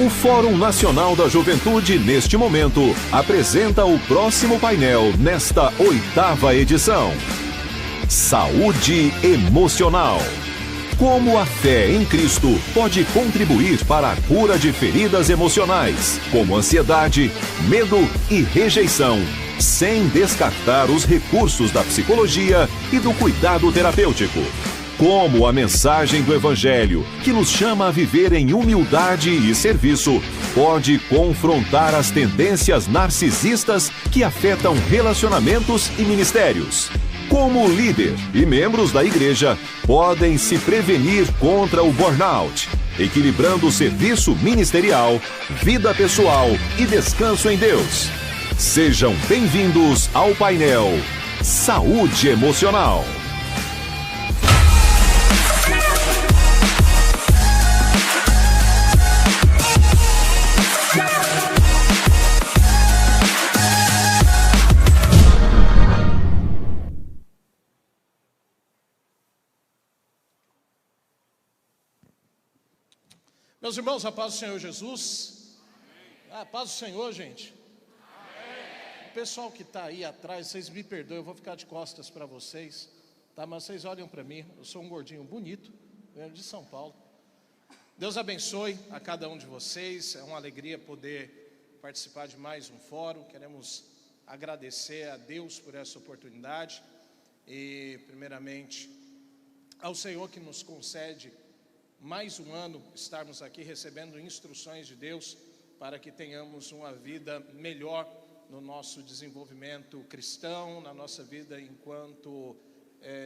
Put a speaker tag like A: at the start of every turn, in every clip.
A: O Fórum Nacional da Juventude, neste momento, apresenta o próximo painel nesta 8ª edição. Saúde emocional. Como a fé em Cristo pode contribuir para a cura de feridas emocionais, como ansiedade, medo e rejeição, sem descartar os recursos da psicologia e do cuidado terapêutico. Como a mensagem do Evangelho, que nos chama a viver em humildade e serviço, pode confrontar as tendências narcisistas que afetam relacionamentos e ministérios. Como líder e membros da igreja podem se prevenir contra o burnout, equilibrando o serviço ministerial, vida pessoal e descanso em Deus. Sejam bem-vindos ao painel Saúde Emocional.
B: Meus irmãos, a paz do Senhor Jesus. A paz do Senhor, gente. O pessoal que está aí atrás, vocês me perdoem, eu vou ficar de costas para vocês, tá? Mas vocês olham para mim, eu sou um gordinho bonito, venho de São Paulo. Deus abençoe a cada um de vocês, é uma alegria poder participar de mais um fórum. Queremos agradecer a Deus por essa oportunidade e, primeiramente, ao Senhor que nos concede mais um ano estarmos aqui recebendo instruções de Deus para que tenhamos uma vida melhor no nosso desenvolvimento cristão, na nossa vida enquanto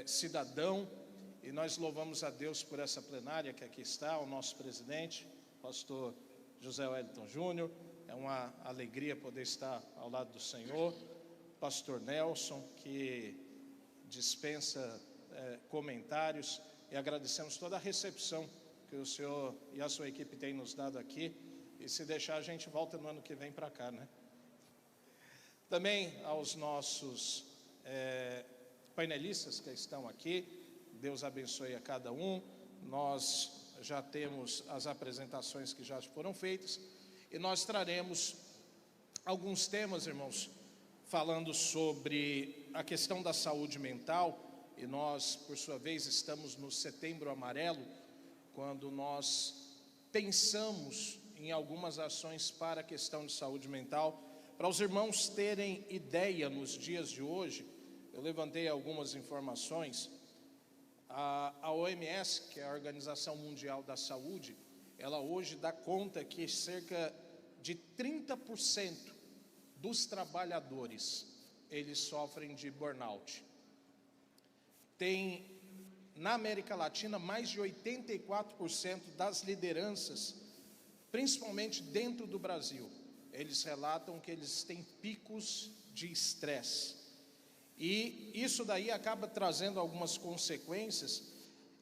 B: cidadão. E nós louvamos a Deus por essa plenária que aqui está, o nosso presidente, pastor José Wellington Júnior. É uma alegria poder estar ao lado do Senhor. Pastor Nelson, que dispensa comentários, e agradecemos toda a recepção que o senhor e a sua equipe têm nos dado aqui, e se deixar a gente volta no ano que vem para cá, né? Também aos nossos painelistas que estão aqui, Deus abençoe a cada um. Nós já temos as apresentações que já foram feitas, e nós traremos alguns temas, irmãos, falando sobre a questão da saúde mental, e nós, por sua vez, estamos no Setembro Amarelo, quando nós pensamos em algumas ações para a questão de saúde mental. Para os irmãos terem ideia, nos dias de hoje, eu levantei algumas informações. A OMS, que é a Organização Mundial da Saúde, ela hoje dá conta que cerca de 30% dos trabalhadores, eles sofrem de burnout. Tem na América Latina mais de 84% das lideranças, principalmente dentro do Brasil, eles relatam que eles têm picos de estresse. E isso daí acaba trazendo algumas consequências.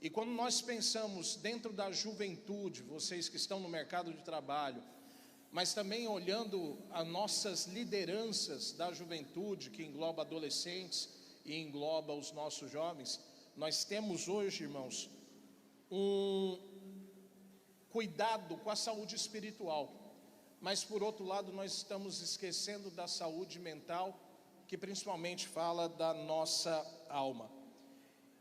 B: E quando nós pensamos dentro da juventude, vocês que estão no mercado de trabalho, mas também olhando as nossas lideranças da juventude, que engloba adolescentes e engloba os nossos jovens, nós temos hoje, irmãos, um cuidado com a saúde espiritual, mas por outro lado nós estamos esquecendo da saúde mental, que principalmente fala da nossa alma.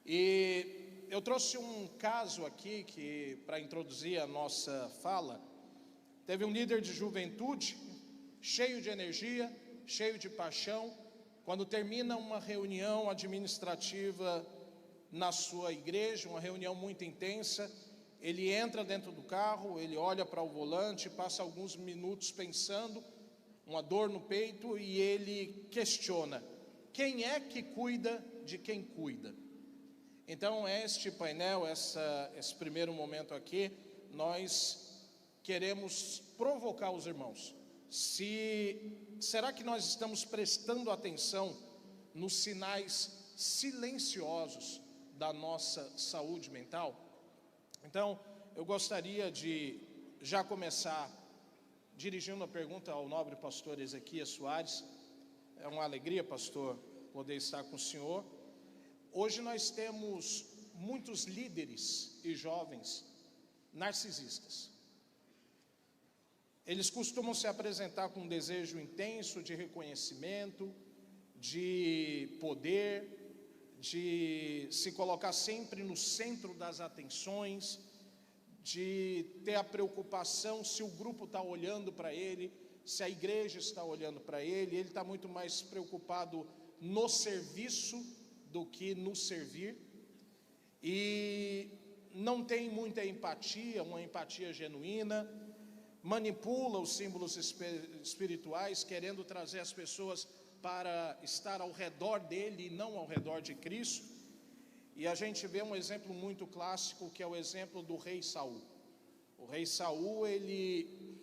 B: E eu trouxe um caso aqui que, para introduzir a nossa fala, teve um líder de juventude, cheio de energia, cheio de paixão. Quando termina uma reunião administrativa na sua igreja, uma reunião muito intensa, ele entra dentro do carro, ele olha para o volante, passa alguns minutos pensando, uma dor no peito, e ele questiona: quem é que cuida de quem cuida? Então, este painel, esse primeiro momento aqui, nós queremos provocar os irmãos. Será que nós estamos prestando atenção nos sinais silenciosos da nossa saúde mental? Então, eu gostaria de já começar dirigindo a pergunta ao nobre pastor Ezequias Soares. É uma alegria, pastor, poder estar com o senhor. Hoje nós temos muitos líderes e jovens narcisistas. Eles costumam se apresentar com um desejo intenso de reconhecimento, de poder, de se colocar sempre no centro das atenções, de ter a preocupação se o grupo está olhando para ele, se a igreja está olhando para ele. Ele está muito mais preocupado no serviço do que no servir, e não tem muita empatia, uma empatia genuína, manipula os símbolos espirituais, querendo trazer as pessoas para estar ao redor dele e não ao redor de Cristo. E a gente vê um exemplo muito clássico, que é o exemplo do rei Saul. O rei Saul, ele,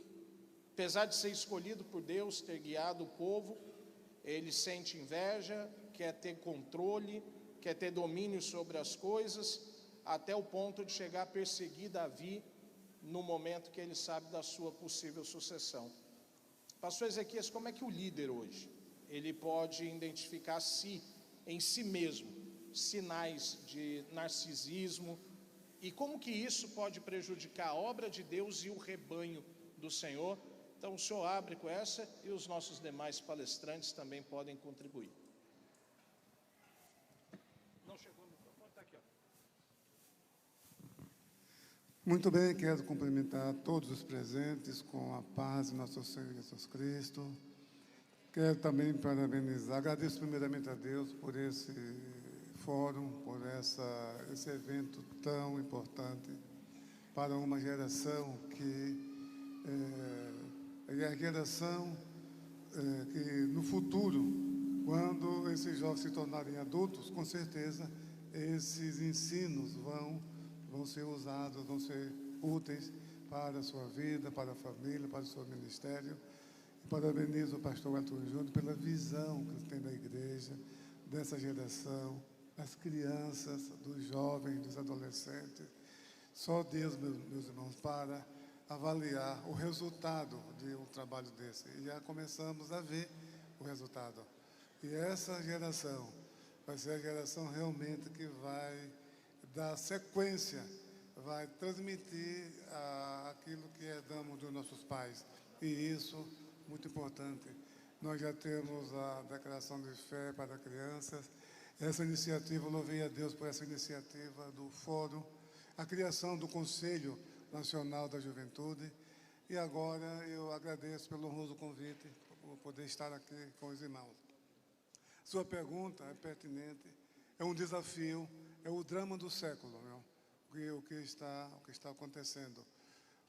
B: apesar de ser escolhido por Deus, ter guiado o povo, ele sente inveja, quer ter controle, quer ter domínio sobre as coisas, até o ponto de chegar a perseguir Davi no momento que ele sabe da sua possível sucessão. Pastor Ezequias, como é que o líder hoje, ele pode identificar em si mesmo, sinais de narcisismo, e como que isso pode prejudicar a obra de Deus e o rebanho do Senhor? Então o senhor abre com essa, e os nossos demais palestrantes também podem contribuir. Não chegou o microfone, está aqui, ó.
C: Muito bem, quero cumprimentar todos os presentes com a paz de nosso Senhor Jesus Cristo. Quero também parabenizar, agradeço primeiramente a Deus por esse fórum, por esse evento tão importante para uma geração que é a geração que no futuro, quando esses jovens se tornarem adultos, com certeza esses ensinos vão ser usados, vão ser úteis para a sua vida, para a família, para o seu ministério. Parabenizo o pastor Arthur Júnior pela visão que ele tem da igreja, dessa geração, das crianças, dos jovens, dos adolescentes. Só Deus, meus irmãos, para avaliar o resultado de um trabalho desse. E já começamos a ver o resultado. E essa geração vai ser a geração realmente que vai dar sequência, vai transmitir aquilo que herdamos dos nossos pais. E isso, muito importante. Nós já temos a declaração de fé para crianças. Essa iniciativa, louvei a Deus por essa iniciativa do Fórum, a criação do Conselho Nacional da Juventude. E agora eu agradeço pelo honroso convite, por poder estar aqui com os irmãos. Sua pergunta é pertinente, é um desafio, é o drama do século, o que está acontecendo.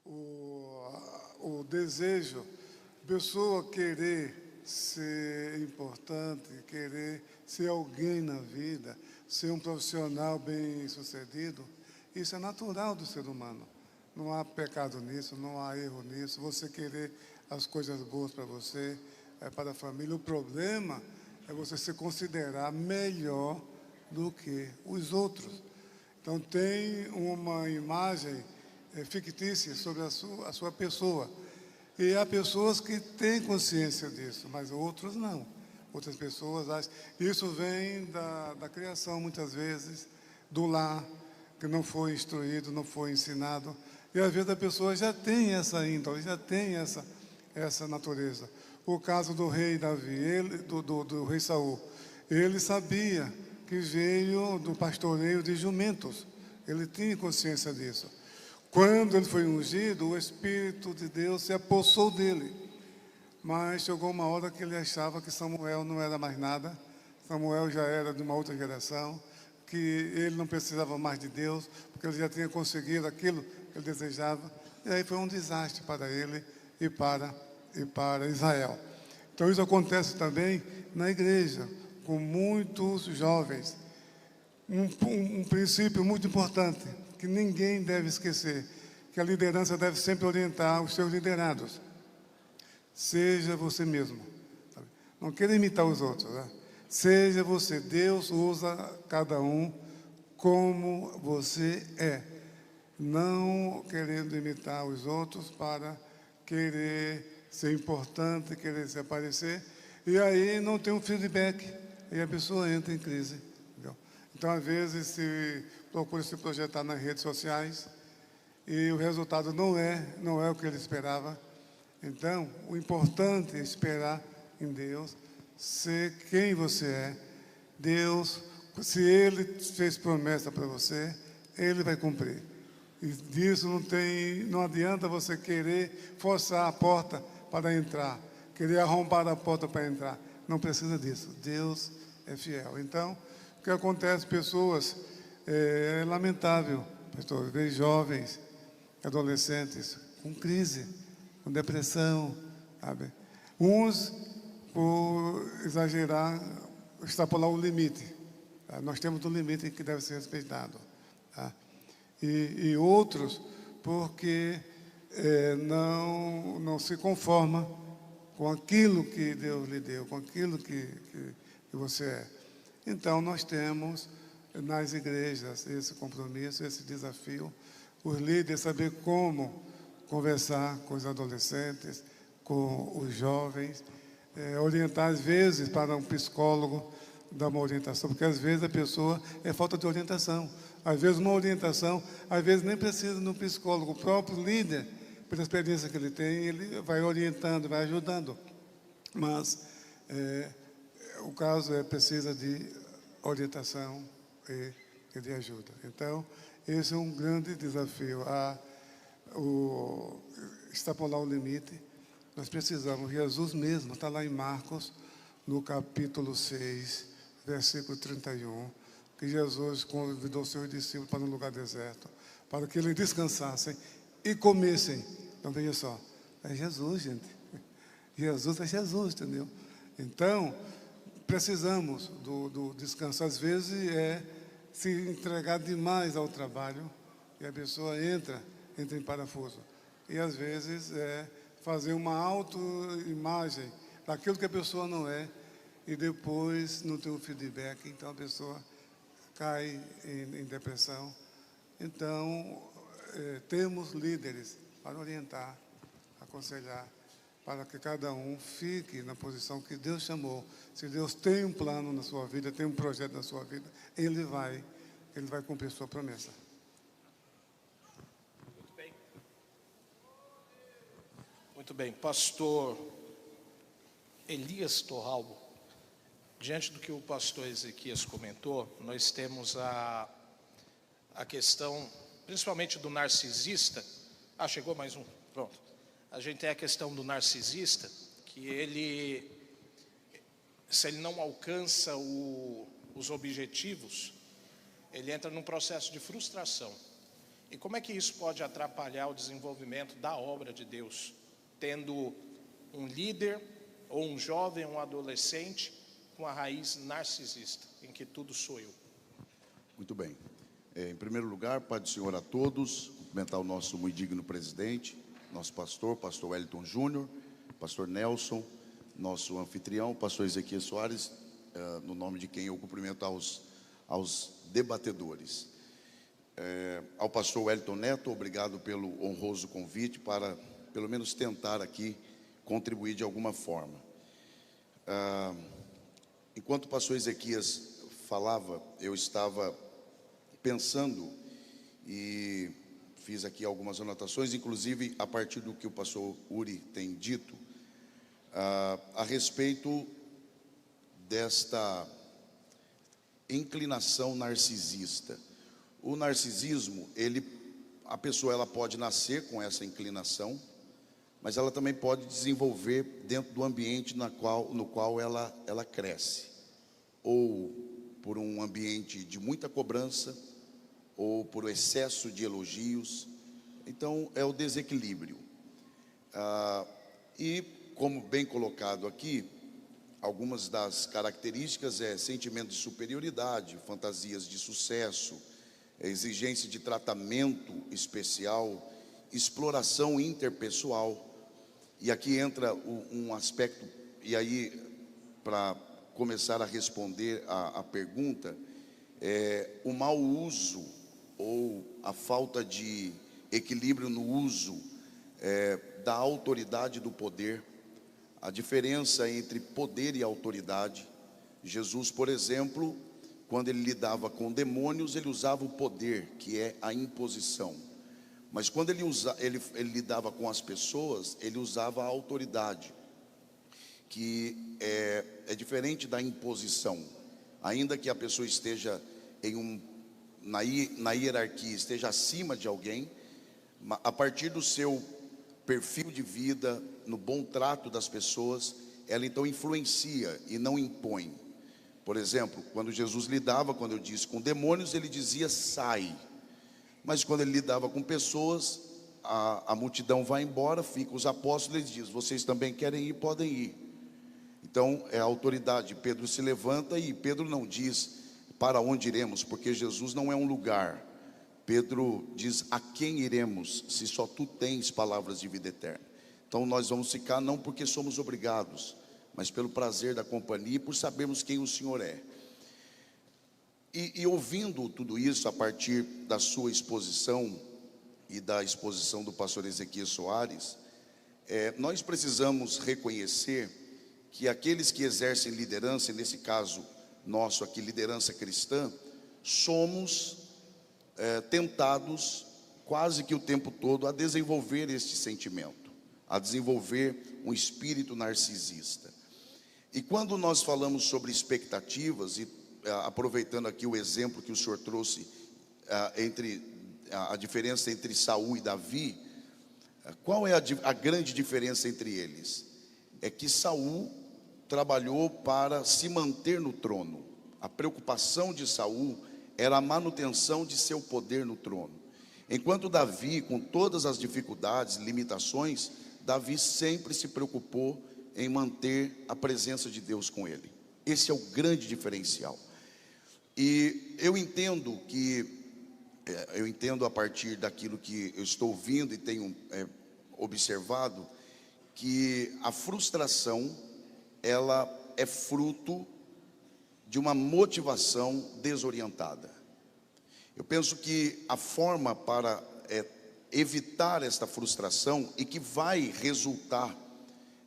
C: O desejo, pessoa querer ser importante, querer ser alguém na vida, ser um profissional bem-sucedido, isso é natural do ser humano. Não há pecado nisso, não há erro nisso. Você querer as coisas boas para você, para a família. O problema é você se considerar melhor do que os outros. Então, tem uma imagem fictícia sobre a sua pessoa. E há pessoas que têm consciência disso, mas outros não. Outras pessoas acham. Isso vem da criação, muitas vezes, do lar, que não foi instruído, não foi ensinado. E às vezes a pessoa já tem essa índole, já tem essa natureza. O caso do rei Davi, do rei Saul, ele sabia que veio do pastoreio de jumentos. Ele tinha consciência disso. Quando ele foi ungido, o Espírito de Deus se apossou dele. Mas chegou uma hora que ele achava que Samuel não era mais nada. Samuel já era de uma outra geração, que ele não precisava mais de Deus, porque ele já tinha conseguido aquilo que ele desejava. E aí foi um desastre para ele e para Israel. Então isso acontece também na igreja, com muitos jovens. Um princípio muito importante, que ninguém deve esquecer, que a liderança deve sempre orientar os seus liderados. Seja você mesmo. Não queira imitar os outros, né? Seja você. Deus usa cada um como você é. Não querendo imitar os outros para querer ser importante, querer se aparecer. E aí não tem um feedback. E a pessoa entra em crise. Entendeu? Então, às vezes, se procura se projetar nas redes sociais e o resultado não é o que ele esperava. Então, o importante é esperar em Deus, ser quem você é. Deus, se Ele fez promessa para você, Ele vai cumprir. E disso não adianta você querer forçar a porta para entrar, querer arrombar a porta para entrar. Não precisa disso. Deus é fiel. Então, o que acontece, pessoas, é lamentável, pastor, ver jovens, adolescentes com crise, com depressão, sabe? Uns, por exagerar, extrapolar o limite. Tá? Nós temos um limite que deve ser respeitado. Tá? E outros, porque não se conforma com aquilo que Deus lhe deu, com aquilo que você é. Então, nós temos nas igrejas esse compromisso, esse desafio, os líderes saber como conversar com os adolescentes, com os jovens, orientar às vezes para um psicólogo, dar uma orientação, porque às vezes a pessoa é falta de orientação. Às vezes uma orientação, às vezes nem precisa de um psicólogo, o próprio líder, pela experiência que ele tem, ele vai orientando, vai ajudando. Mas o caso precisa de orientação e de ajuda. Então, esse é um grande desafio, extrapolar o limite. Nós precisamos, Jesus mesmo, está lá em Marcos, no capítulo 6, versículo 31, que Jesus convidou seus discípulos para um lugar deserto, para que eles descansassem e comessem. Então, veja só, é Jesus, gente. Jesus é Jesus, entendeu? Então, precisamos do descanso. Às vezes se entregar demais ao trabalho e a pessoa entra em parafuso. E às vezes fazer uma autoimagem daquilo que a pessoa não é e depois não ter o feedback, então a pessoa cai em depressão. Então, temos líderes para orientar, aconselhar, para que cada um fique na posição que Deus chamou. Se Deus tem um plano na sua vida, tem um projeto na sua vida, Ele vai cumprir sua promessa.
B: Muito bem, pastor Elias Torralbo, diante do que o pastor Ezequias comentou, nós temos a questão, principalmente do narcisista. Chegou mais um, pronto. A gente tem a questão do narcisista, que se ele não alcança os objetivos, ele entra num processo de frustração. E como é que isso pode atrapalhar o desenvolvimento da obra de Deus, tendo um líder, ou um jovem, um adolescente, com a raiz narcisista, em que tudo sou eu?
D: Muito bem. Em primeiro lugar, Pai do Senhor a todos, cumprimentar o nosso muito digno presidente, nosso pastor Wellington Júnior, pastor Nelson, nosso anfitrião, pastor Ezequias Soares, no nome de quem eu cumprimento aos debatedores. Ao pastor Wellington Neto, obrigado pelo honroso convite para, pelo menos, tentar aqui contribuir de alguma forma. Enquanto o pastor Ezequias falava, eu estava pensando e fiz aqui algumas anotações, inclusive a partir do que o pastor Uri tem dito, a respeito desta inclinação narcisista. O narcisismo, a pessoa ela pode nascer com essa inclinação, mas ela também pode desenvolver dentro do ambiente no qual ela cresce, ou por um ambiente de muita cobrança, ou por excesso de elogios. Então é o desequilíbrio. E como bem colocado aqui, algumas das características sentimento de superioridade, fantasias de sucesso, exigência de tratamento especial, exploração interpessoal. E aqui entra um aspecto, e aí, para começar a responder a pergunta, o mau uso ou a falta de equilíbrio no uso da autoridade do poder, a diferença entre poder e autoridade. Jesus, por exemplo, quando ele lidava com demônios, ele usava o poder, que é a imposição. Mas quando ele lidava com as pessoas, ele usava a autoridade, que é diferente da imposição. Ainda que a pessoa esteja na hierarquia, esteja acima de alguém, a partir do seu perfil de vida, no bom trato das pessoas, ela então influencia e não impõe. Por exemplo, quando Jesus lidava, quando eu disse, com demônios, ele dizia sai. Mas quando ele lidava com pessoas, a multidão vai embora, fica os apóstolos, eles dizem, vocês também querem ir, podem ir. Então é a autoridade. Pedro se levanta e Pedro não diz para onde iremos, porque Jesus não é um lugar. Pedro diz, a quem iremos, se só tu tens palavras de vida eterna. Então nós vamos ficar não porque somos obrigados, mas pelo prazer da companhia e por sabermos quem o Senhor é. E ouvindo tudo isso a partir da sua exposição e da exposição do pastor Ezequiel Soares, nós precisamos reconhecer que aqueles que exercem liderança, e nesse caso nosso aqui, liderança cristã, somos tentados quase que o tempo todo a desenvolver este sentimento, a desenvolver um espírito narcisista. E quando nós falamos sobre expectativas, e aproveitando aqui o exemplo que o senhor trouxe entre a diferença entre Saul e Davi, qual é a grande diferença entre eles? É que Saul trabalhou para se manter no trono. A preocupação de Saul era a manutenção de seu poder no trono. Enquanto Davi, com todas as dificuldades, limitações, Davi sempre se preocupou em manter a presença de Deus com ele. Esse é o grande diferencial. E eu entendo a partir daquilo que eu estou ouvindo e tenho observado, que a frustração, ela é fruto de uma motivação desorientada. Eu penso que a forma para evitar esta frustração, e que vai resultar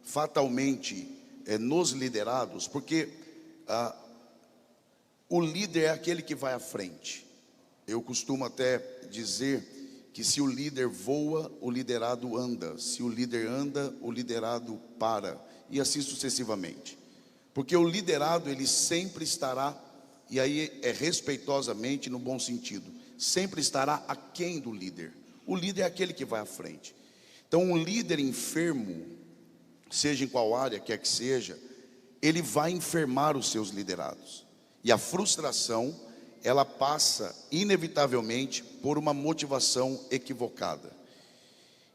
D: fatalmente nos liderados, porque o líder é aquele que vai à frente. Eu costumo até dizer que se o líder voa, o liderado anda. Se o líder anda, o liderado para. E assim sucessivamente. Porque o liderado, ele sempre estará, e aí é respeitosamente no bom sentido, sempre estará aquém do líder. O líder é aquele que vai à frente. Então um líder enfermo, seja em qual área quer que seja, ele vai enfermar os seus liderados. E a frustração, ela passa inevitavelmente por uma motivação equivocada.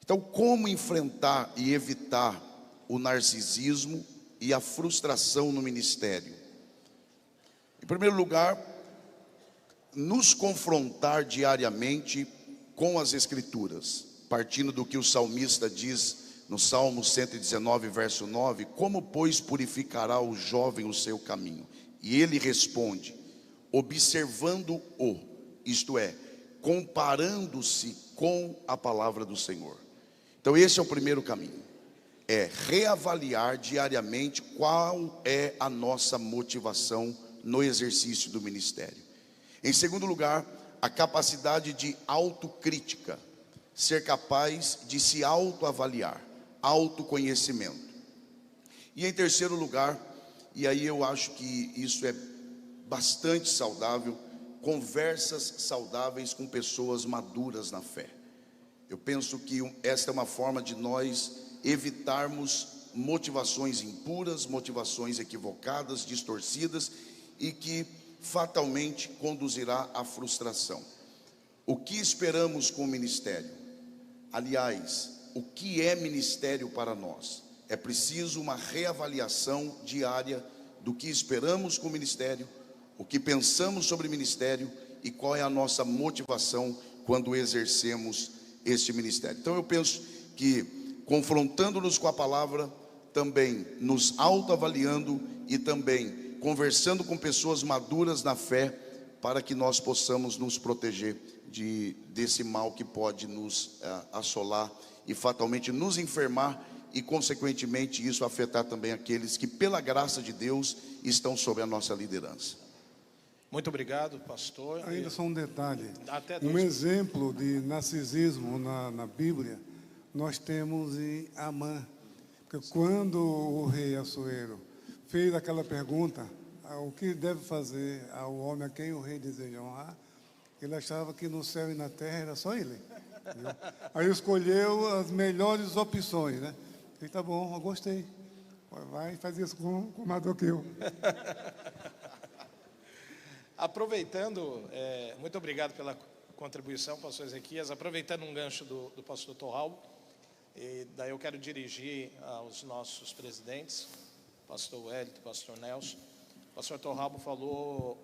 D: Então, como enfrentar e evitar o narcisismo e a frustração no ministério? Em primeiro lugar, nos confrontar diariamente com as Escrituras, partindo do que o salmista diz no Salmo 119, verso 9: como, pois, purificará o jovem o seu caminho? E ele responde, observando-o, isto é, comparando-se com a palavra do Senhor. Então esse é o primeiro caminho, é reavaliar diariamente qual é a nossa motivação no exercício do ministério. Em segundo lugar, a capacidade de autocrítica, ser capaz de se autoavaliar, autoconhecimento. E em terceiro lugar, e aí eu acho que isso é bastante saudável, conversas saudáveis com pessoas maduras na fé. Eu penso que esta é uma forma de nós evitarmos motivações impuras, motivações equivocadas, distorcidas, e que fatalmente conduzirá à frustração. O que esperamos com o ministério? Aliás, o que é ministério para nós? É preciso uma reavaliação diária do que esperamos com o ministério, o que pensamos sobre o ministério e qual é a nossa motivação quando exercemos este ministério. Então eu penso que, confrontando-nos com a palavra, também nos autoavaliando e também conversando com pessoas maduras na fé, para que nós possamos nos proteger desse mal que pode nos assolar e fatalmente nos enfermar, e consequentemente isso afetar também aqueles que pela graça de Deus estão sob a nossa liderança.
B: Muito obrigado, pastor.
C: Ainda só um detalhe.
B: Até
C: Um exemplo de narcisismo na Bíblia, nós temos em Amã. Porque quando o rei Assuero fez aquela pergunta, o que deve fazer ao homem a quem o rei deseja honrar, ele achava que no céu e na terra era só ele. Entendeu? Aí escolheu as melhores opções, né? Falei, tá bom, eu gostei. Vai fazer isso com Mardoqueu.
B: Aproveitando, muito obrigado pela contribuição, pastor Ezequias. Aproveitando um gancho do pastor Torralbo, e daí eu quero dirigir aos nossos presidentes, pastor Wellington, pastor Nelson. O pastor Torralbo falou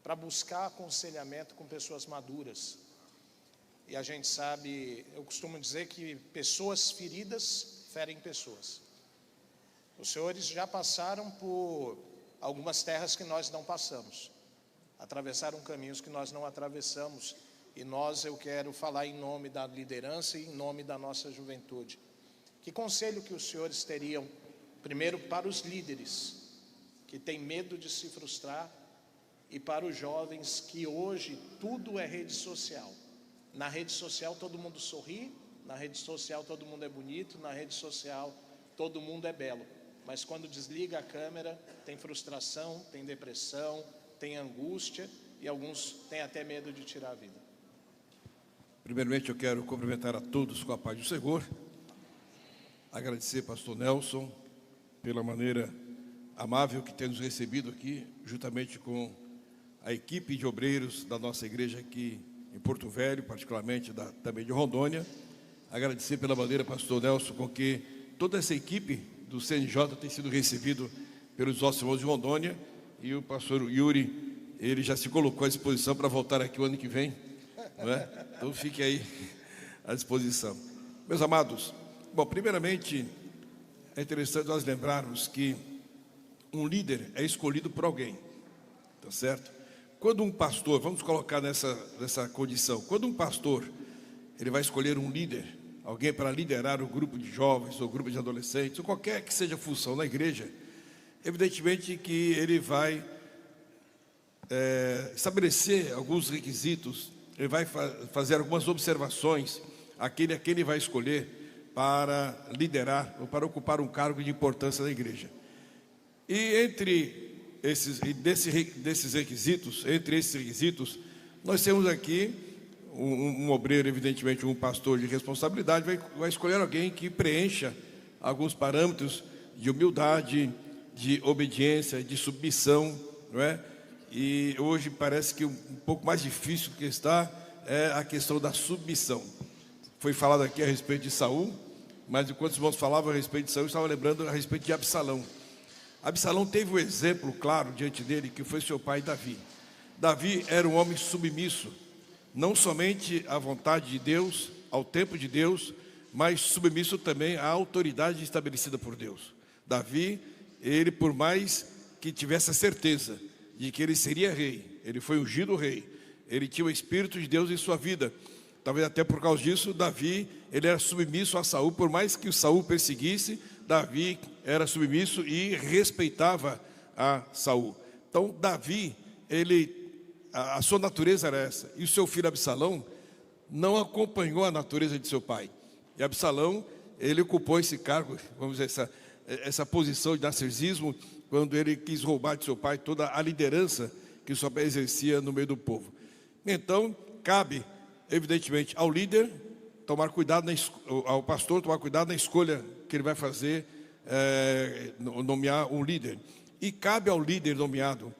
B: para buscar aconselhamento com pessoas maduras. E a gente sabe, eu costumo dizer que pessoas feridas ferem pessoas. Os senhores já passaram por algumas terras que nós não passamos, atravessaram caminhos que nós não atravessamos, e eu quero falar em nome da liderança e em nome da nossa juventude. Que conselho que os senhores teriam, primeiro para os líderes, que têm medo de se frustrar, e para os jovens que hoje tudo é rede social. Na rede social todo mundo sorri, na rede social todo mundo é bonito, na rede social todo mundo é belo. Mas quando desliga a câmera, tem frustração, tem depressão, tem angústia e alguns têm até medo de tirar a vida.
E: Primeiramente, eu quero cumprimentar a todos com a paz do Senhor. Agradecer pastor Nelson pela maneira amável que tem nos recebido aqui, juntamente com a equipe de obreiros da nossa igreja aqui em Porto Velho, particularmente também de Rondônia. Agradecer pela maneira, pastor Nelson, com que toda essa equipe do CNJ tem sido recebido pelos nossos irmãos de Rondônia, e o pastor Yuri, ele já se colocou à disposição para voltar aqui o ano que vem, não é? Então fique aí à disposição. Meus amados, bom, primeiramente é interessante nós lembrarmos que um líder é escolhido por alguém, tá certo? Quando um pastor, vamos colocar nessa condição, quando um pastor ele vai escolher um líder, alguém para liderar o grupo de jovens ou grupo de adolescentes, ou qualquer que seja a função na igreja, evidentemente que ele vai estabelecer alguns requisitos, ele vai fazer algumas observações àquele a quem ele vai escolher para liderar ou para ocupar um cargo de importância na igreja. E entre esses requisitos, nós temos aqui um obreiro, evidentemente um pastor de responsabilidade, vai escolher alguém que preencha alguns parâmetros de humildade, de obediência, de submissão, não é? E hoje parece que um pouco mais difícil que está é a questão da submissão. Foi falado aqui a respeito de Saul, mas enquanto os irmãos falavam a respeito de Saul, eu estava lembrando a respeito de Absalão. Absalão teve um exemplo claro diante dele, que foi seu pai Davi. Davi era um homem submisso, não somente à vontade de Deus, ao tempo de Deus, mas submisso também à autoridade estabelecida por Deus. Davi, ele, por mais que tivesse a certeza de que ele seria rei, ele foi ungido rei, ele tinha o Espírito de Deus em sua vida. Talvez até por causa disso, Davi, ele era submisso a Saul, por mais que o Saul perseguisse, Davi era submisso e respeitava a Saul. Então, Davi, a sua natureza era essa. E o seu filho Absalão não acompanhou a natureza de seu pai. E Absalão, ele ocupou esse cargo, vamos dizer, essa posição de narcisismo, quando ele quis roubar de seu pai toda a liderança que o seu pai exercia no meio do povo. Então, cabe, evidentemente, ao líder tomar cuidado, ao pastor tomar cuidado na escolha que ele vai fazer, nomear um líder. E cabe ao líder nomeado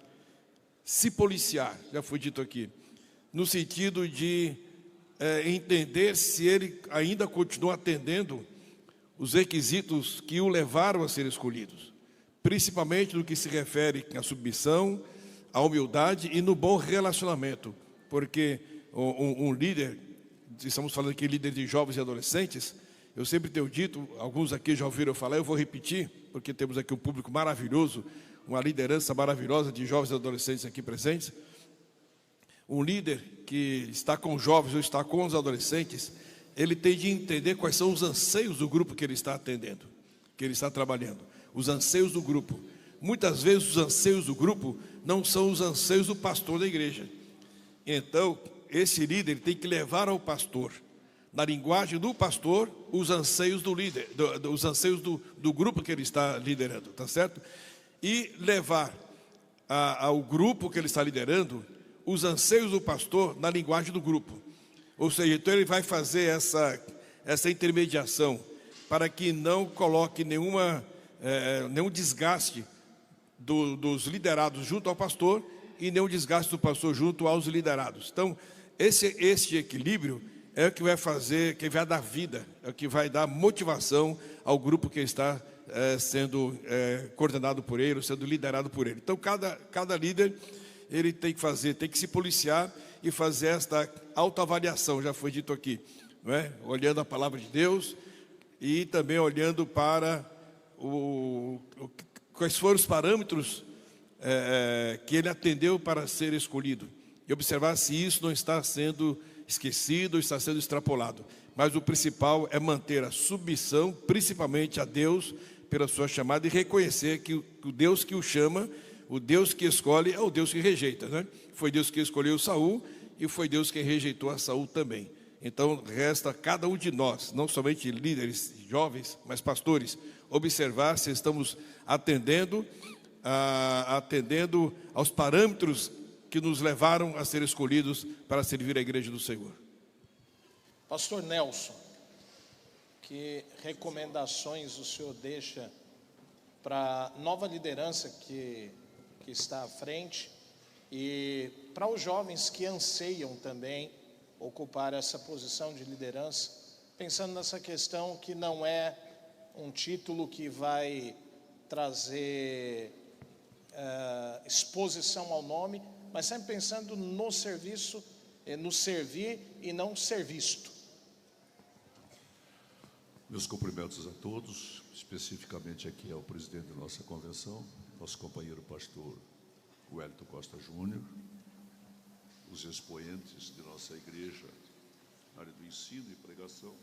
E: se policiar, já foi dito aqui, no sentido de entender se ele ainda continua atendendo os requisitos que o levaram a ser escolhidos, principalmente no que se refere à submissão, à humildade e no bom relacionamento, porque um líder, estamos falando aqui líder de jovens e adolescentes, eu sempre tenho dito, alguns aqui já ouviram eu falar, eu vou repetir, porque temos aqui um público maravilhoso, uma liderança maravilhosa de jovens e adolescentes aqui presentes. Um líder que está com jovens ou está com os adolescentes, ele tem de entender quais são os anseios do grupo que ele está atendendo, que ele está trabalhando, os anseios do grupo. muitas vezes os anseios do grupo não são os anseios do pastor da igreja. Então, esse líder tem que levar ao pastor, na linguagem do pastor, os anseios do líder, os anseios do grupo que ele está liderando, tá certo? E levar ao grupo que ele está liderando os anseios do pastor na linguagem do grupo. Ou seja, então ele vai fazer essa intermediação para que não coloque nenhum desgaste dos liderados junto ao pastor e nenhum desgaste do pastor junto aos liderados. Então, esse equilíbrio é o que vai fazer, que vai dar vida, é o que vai dar motivação ao grupo que está sendo coordenado por ele, sendo liderado por ele. Então, cada líder, ele tem que se policiar e fazer esta autoavaliação, já foi dito aqui, não é? Olhando a palavra de Deus e também olhando para quais foram os parâmetros que ele atendeu para ser escolhido, e observar se isso não está sendo esquecido, está sendo extrapolado. Mas o principal é manter a submissão, principalmente a Deus, pela sua chamada, e reconhecer que o Deus que o chama, o Deus que escolhe, é o Deus que rejeita, né? Foi Deus que escolheu Saul e foi Deus quem rejeitou a Saul também. Então resta a cada um de nós, não somente líderes jovens, mas pastores, observar se estamos atendendo aos parâmetros que nos levaram a ser escolhidos para servir a igreja do Senhor.
B: Pastor Nelson, que recomendações o senhor deixa para a nova liderança que está à frente e para os jovens que anseiam também ocupar essa posição de liderança, pensando nessa questão que não é um título que vai trazer exposição ao nome, mas sempre pensando no serviço, no servir e não ser visto.
F: Meus cumprimentos a todos, especificamente aqui ao presidente da nossa convenção, nosso companheiro pastor Wellington Costa Júnior, os expoentes de nossa igreja na área do ensino e pregação,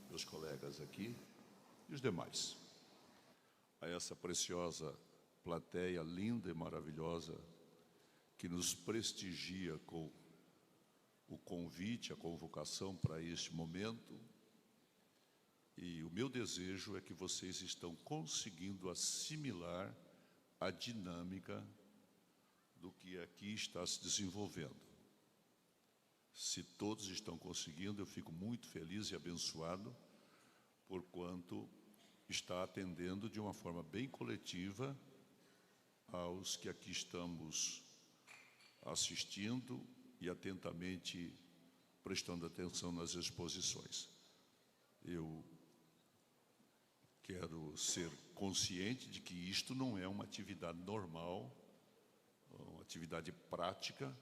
F: meus colegas aqui e os demais. A essa preciosa plateia linda e maravilhosa que nos prestigia com o convite, a convocação para este momento. E o meu desejo é que vocês estão conseguindo assimilar a dinâmica do que aqui está se desenvolvendo. Se todos estão conseguindo, eu fico muito feliz e abençoado, porquanto está atendendo de uma forma bem coletiva aos que aqui estamos assistindo e atentamente prestando atenção nas exposições. Eu quero ser consciente de que isto não é uma atividade normal, uma atividade prática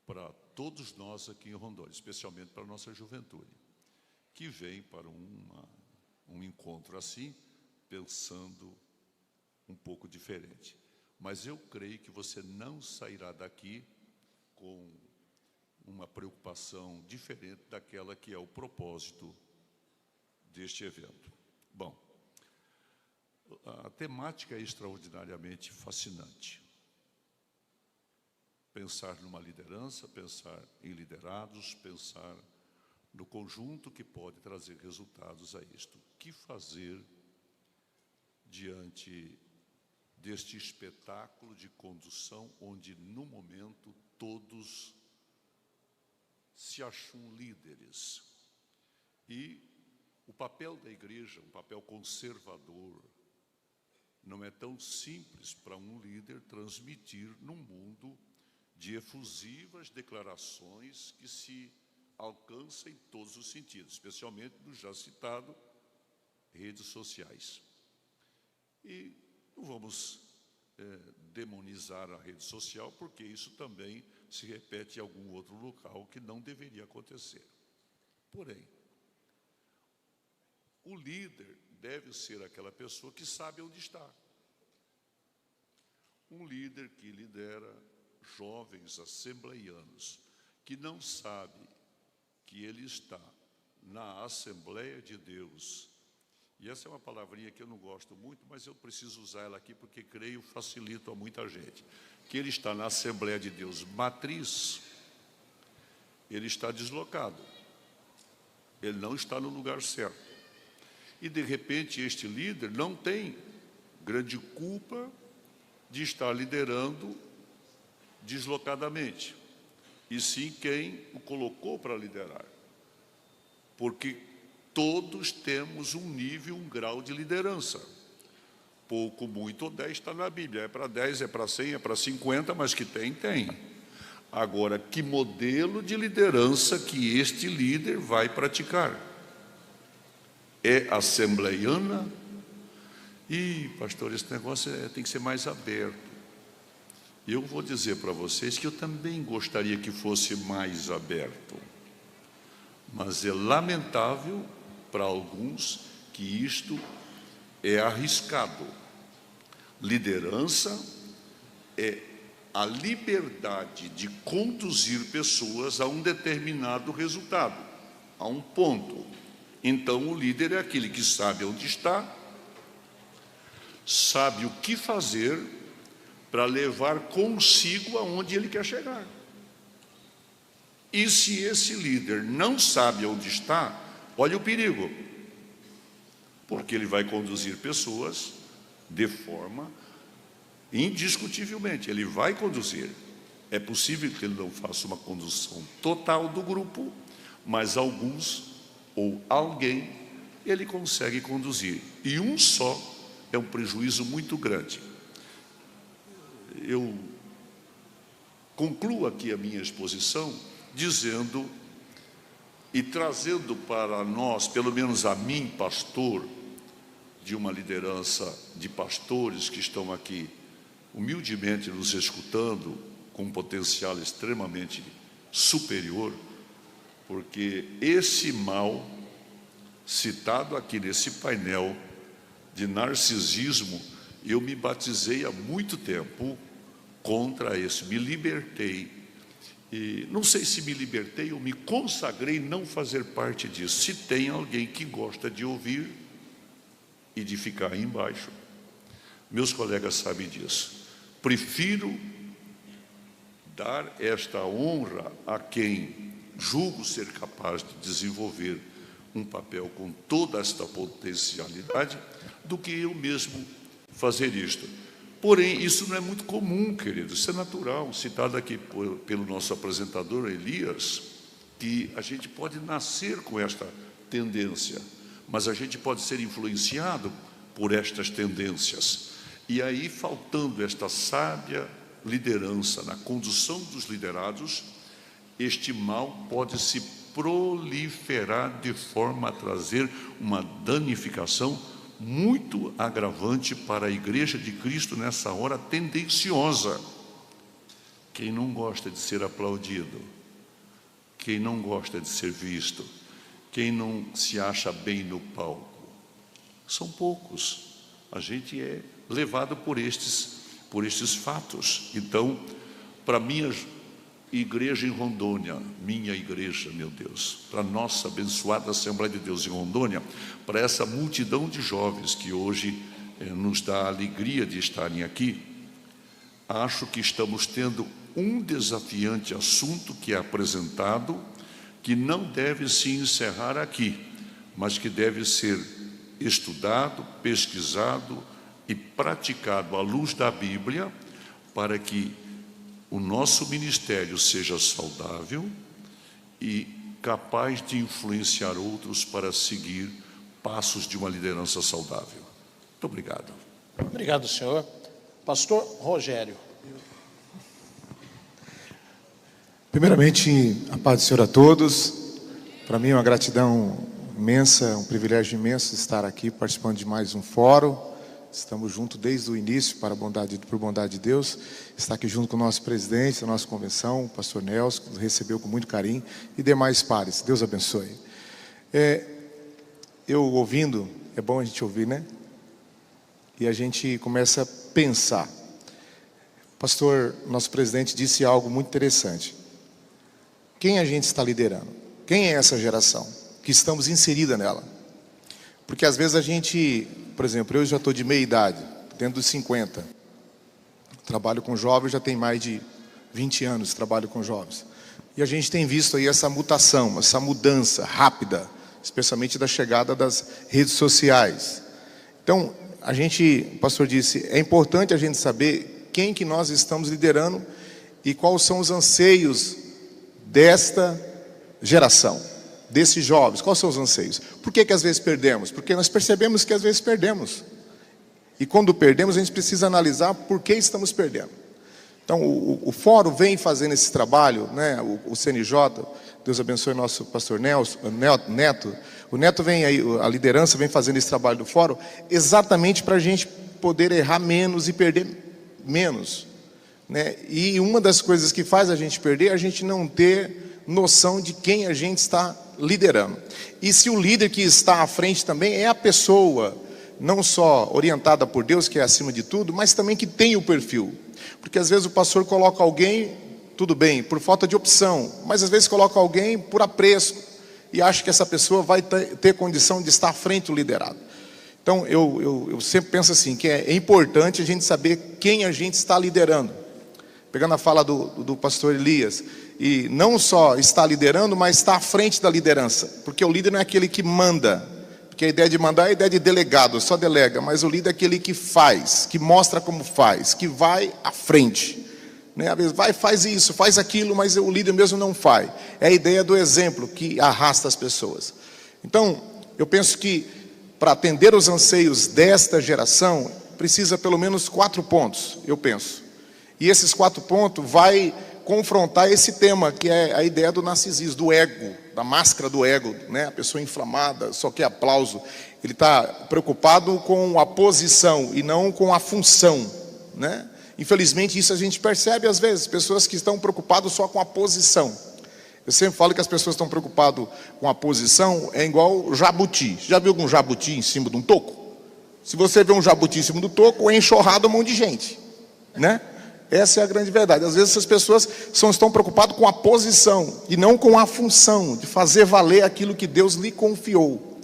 F: para todos nós aqui em Rondônia, especialmente para a nossa juventude, que vem para um encontro assim, pensando um pouco diferente. Mas eu creio que você não sairá daqui com uma preocupação diferente daquela que é o propósito deste evento. Bom, a temática é extraordinariamente fascinante. Pensar numa liderança, pensar em liderados, pensar no conjunto que pode trazer resultados a isto. O que fazer diante deste espetáculo de condução onde, no momento, todos se acham líderes? E o papel da igreja, um papel conservador, não é tão simples para um líder transmitir num mundo de efusivas declarações que se alcançam em todos os sentidos, especialmente no já citado redes sociais. E não vamos demonizar a rede social, porque isso também se repete em algum outro local que não deveria acontecer. Porém, o líder deve ser aquela pessoa que sabe onde está. Um líder que lidera jovens assembleianos, que não sabe que ele está na Assembleia de Deus E essa é uma palavrinha que eu não gosto muito, mas eu preciso usar ela aqui porque creio facilito a muita gente. Que ele está na Assembleia de Deus Matriz, ele está deslocado. Ele não está no lugar certo. E de repente este líder não tem grande culpa de estar liderando deslocadamente, e sim quem o colocou para liderar. Porque todos temos um nível, um grau de liderança. Pouco, muito ou 10 está na Bíblia. É para 10, é para 100, é para 50, mas que tem. Agora, que modelo de liderança que este líder vai praticar? É assembleiana? E, pastor, esse negócio tem que ser mais aberto. Eu vou dizer para vocês que eu também gostaria que fosse mais aberto. Mas é lamentável para alguns que isto é arriscado. Liderança é a liberdade de conduzir pessoas a um determinado resultado, a um ponto. Então, o líder é aquele que sabe onde está, sabe o que fazer para levar consigo aonde ele quer chegar. E se esse líder não sabe onde está, olha o perigo, porque ele vai conduzir pessoas de forma indiscutivelmente, ele vai conduzir. É possível que ele não faça uma condução total do grupo, mas alguns ou alguém ele consegue conduzir. E um só é um prejuízo muito grande. Eu concluo aqui a minha exposição dizendo e trazendo para nós, pelo menos a mim, pastor, de uma liderança de pastores que estão aqui humildemente nos escutando, com um potencial extremamente superior, porque esse mal citado aqui nesse painel de narcisismo, eu me batizei há muito tempo contra isso, me libertei. E não sei se me libertei ou me consagrei não fazer parte disso. Se tem alguém que gosta de ouvir e de ficar aí embaixo, meus colegas sabem disso. Prefiro dar esta honra a quem julgo ser capaz de desenvolver um papel com toda esta potencialidade, do que eu mesmo fazer isto. Porém, isso não é muito comum, querido, isso é natural, citado aqui pelo nosso apresentador Elias, que a gente pode nascer com esta tendência, mas a gente pode ser influenciado por estas tendências. E aí, faltando esta sábia liderança na condução dos liderados, este mal pode se proliferar de forma a trazer uma danificação muito agravante para a Igreja de Cristo nessa hora tendenciosa. Quem não gosta de ser aplaudido, quem não gosta de ser visto, quem não se acha bem no palco, são poucos. A gente é levado por estes fatos. Então, para minha igreja em Rondônia, minha igreja, meu Deus, para a nossa abençoada Assembleia de Deus em Rondônia, para essa multidão de jovens que hoje nos dá a alegria de estarem aqui, acho que estamos tendo um desafiante assunto que é apresentado, que não deve se encerrar aqui, mas que deve ser estudado, pesquisado e praticado à luz da Bíblia, para que o nosso ministério seja saudável e capaz de influenciar outros para seguir passos de uma liderança saudável. Muito obrigado.
B: Obrigado, senhor. Pastor Rogério.
G: Primeiramente, a paz do Senhor a todos. Para mim é uma gratidão imensa, um privilégio imenso estar aqui participando de mais um fórum. Estamos juntos desde o início, por bondade de Deus. Está aqui junto com o nosso presidente da nossa convenção, o pastor Nelson, que nos recebeu com muito carinho, e demais pares. Deus abençoe. Eu ouvindo, é bom a gente ouvir, né? E a gente começa a pensar. O pastor, nosso presidente, disse algo muito interessante. Quem a gente está liderando? Quem é essa geração que estamos inserida nela? Porque às vezes a gente, por exemplo, eu já estou de meia idade, dentro dos 50. Trabalho com jovens, já tem mais de 20 anos trabalho com jovens. E a gente tem visto aí essa mutação, essa mudança rápida, especialmente da chegada das redes sociais. Então, o pastor disse, é importante a gente saber quem que nós estamos liderando e quais são os anseios desta geração, desses jovens. Quais são os anseios? Por que às vezes perdemos? Porque nós percebemos que às vezes perdemos. E quando perdemos, a gente precisa analisar por que estamos perdendo. Então, o fórum vem fazendo esse trabalho, né? O CNJ, Deus abençoe nosso pastor Neto. O Neto vem aí, a liderança vem fazendo esse trabalho do fórum, exatamente para a gente poder errar menos e perder menos, né? E uma das coisas que faz a gente perder é a gente não ter noção de quem a gente está liderando. E se o líder que está à frente também é a pessoa, não só orientada por Deus, que é acima de tudo, mas também que tem o perfil. Porque às vezes o pastor coloca alguém, tudo bem, por falta de opção, mas às vezes coloca alguém por apreço e acha que essa pessoa vai ter condição de estar à frente do liderado. Então eu sempre penso assim, que é importante a gente saber quem a gente está liderando. Pegando a fala do pastor Elias, e não só está liderando, mas está à frente da liderança, porque o líder não é aquele que manda, porque a ideia de mandar é a ideia de delegado, só delega, mas o líder é aquele que faz, que mostra como faz, que vai à frente, né? Às vezes vai, faz isso, faz aquilo, mas o líder mesmo não faz. É a ideia do exemplo que arrasta as pessoas. Então, eu penso que para atender os anseios desta geração, precisa pelo menos 4 pontos, eu penso. E esses 4 pontos vai confrontar esse tema, que é a ideia do narcisismo, do ego, da máscara do ego, né? A pessoa inflamada, só quer aplauso. Ele está preocupado com a posição e não com a função, né? Infelizmente isso a gente percebe às vezes, pessoas que estão preocupadas só com a posição. Eu sempre falo que as pessoas estão preocupadas com a posição, é igual jabuti. Já viu algum jabuti em cima de um toco? Se você vê um jabuti em cima do toco, é enxurrado um monte de gente, né? Essa é a grande verdade. Às vezes essas pessoas estão preocupadas com a posição e não com a função de fazer valer aquilo que Deus lhe confiou.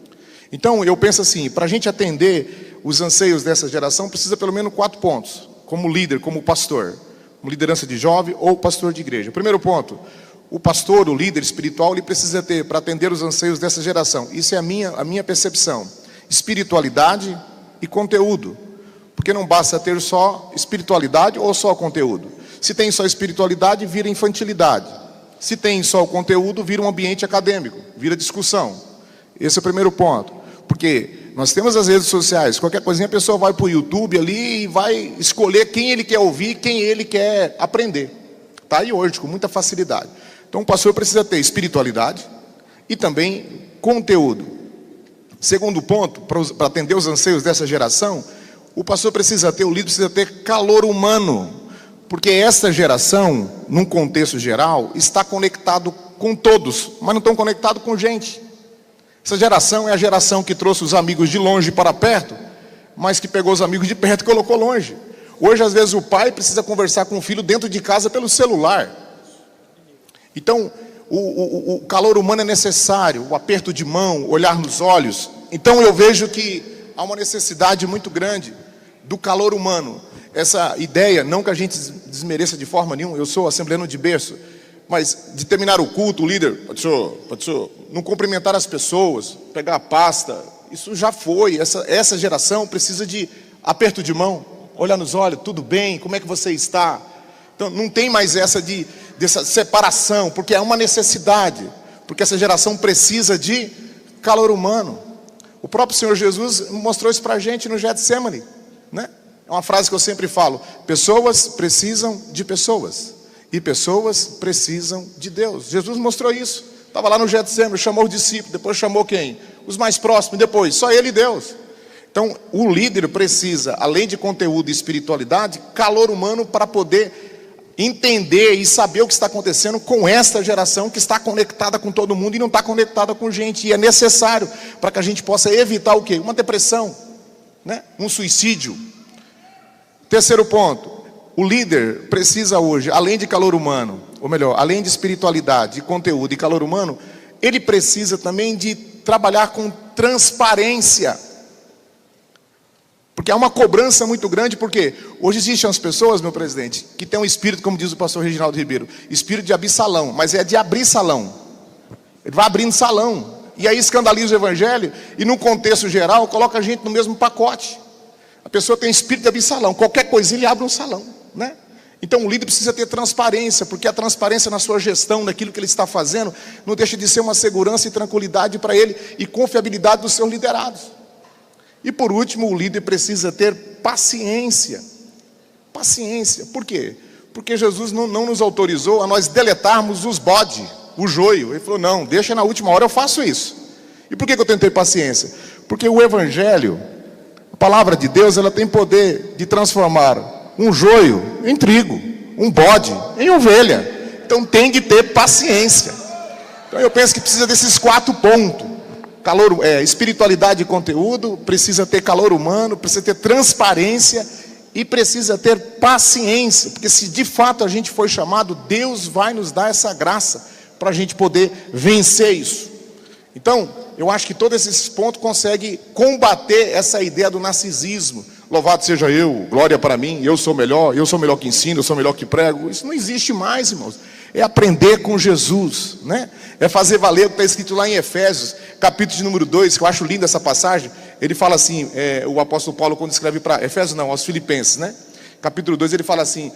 G: Então eu penso assim, para a gente atender os anseios dessa geração, precisa pelo menos 4 pontos, como líder, como pastor, como liderança de jovem ou pastor de igreja. Primeiro ponto, o pastor, o líder espiritual, ele precisa ter, para atender os anseios dessa geração, isso é a minha percepção, espiritualidade e conteúdo. Porque não basta ter só espiritualidade ou só conteúdo. Se tem só espiritualidade, vira infantilidade. Se tem só o conteúdo, vira um ambiente acadêmico, vira discussão. Esse é o primeiro ponto. Porque nós temos as redes sociais, qualquer coisinha a pessoa vai para o YouTube ali e vai escolher quem ele quer ouvir, quem ele quer aprender. Está aí hoje, com muita facilidade. Então o pastor precisa ter espiritualidade e também conteúdo. Segundo ponto, para atender os anseios dessa geração, o pastor precisa ter, o líder precisa ter calor humano, porque esta geração, num contexto geral, está conectado com todos, mas não estão conectados com gente. Essa geração é a geração que trouxe os amigos de longe para perto, mas que pegou os amigos de perto e colocou longe. Hoje, às vezes, o pai precisa conversar com o filho dentro de casa pelo celular. Então, o calor humano é necessário, o aperto de mão, olhar nos olhos. Então, eu vejo que há uma necessidade muito grande do calor humano. Essa ideia, não que a gente desmereça de forma nenhuma, eu sou assembleano de berço, mas de terminar o culto, o líder, pastor, não cumprimentar as pessoas, pegar a pasta, isso já foi. Essa geração precisa de aperto de mão, olhar nos olhos, tudo bem, como é que você está? Então não tem mais dessa separação, porque é uma necessidade, porque essa geração precisa de calor humano. O próprio Senhor Jesus mostrou isso para a gente no Getsemane, né? É uma frase que eu sempre falo: pessoas precisam de pessoas, e pessoas precisam de Deus. Jesus mostrou isso, estava lá no Getsemane, chamou os discípulos, depois chamou quem? Os mais próximos, depois só ele e Deus. Então o líder precisa, além de conteúdo e espiritualidade, calor humano para poder entender e saber o que está acontecendo com esta geração que está conectada com todo mundo e não está conectada com gente. E é necessário para que a gente possa evitar o quê? Uma depressão, né? Um suicídio. Terceiro ponto, o líder precisa hoje, além de calor humano, ou melhor, além de espiritualidade, conteúdo e calor humano, ele precisa também de trabalhar com transparência. Porque há uma cobrança muito grande, porque hoje existem as pessoas, meu presidente, que têm um espírito, como diz o pastor Reginaldo Ribeiro, espírito de abrir salão, mas é de abrir salão. Ele vai abrindo salão, e aí escandaliza o evangelho, e num contexto geral, coloca a gente no mesmo pacote. A pessoa tem espírito de abrir salão, qualquer coisinha ele abre um salão, né? Então o líder precisa ter transparência, porque a transparência na sua gestão, naquilo que ele está fazendo, não deixa de ser uma segurança e tranquilidade para ele, e confiabilidade dos seus liderados. E por último, o líder precisa ter paciência. Paciência, por quê? Porque Jesus não nos autorizou a nós deletarmos os bodes, o joio. Ele falou, não, deixa na última hora eu faço isso. E por que eu tenho que ter paciência? Porque o evangelho, a palavra de Deus, ela tem poder de transformar um joio em trigo, um bode em ovelha. Então tem que ter paciência. Então eu penso que precisa desses 4 pontos. Espiritualidade e conteúdo, precisa ter calor humano, precisa ter transparência e precisa ter paciência, porque se de fato a gente foi chamado, Deus vai nos dar essa graça para a gente poder vencer isso. Então, eu acho que todos esses pontos conseguem combater essa ideia do narcisismo. Louvado seja eu, glória para mim, eu sou melhor que ensino, eu sou melhor que prego. Isso não existe mais, irmãos. É aprender com Jesus, né? É fazer valer o que está escrito lá em Efésios, capítulo de número 2, que eu acho linda essa passagem. Ele fala assim, o apóstolo Paulo, quando escreve para Efésios, não, aos Filipenses, né? Capítulo 2, ele fala assim,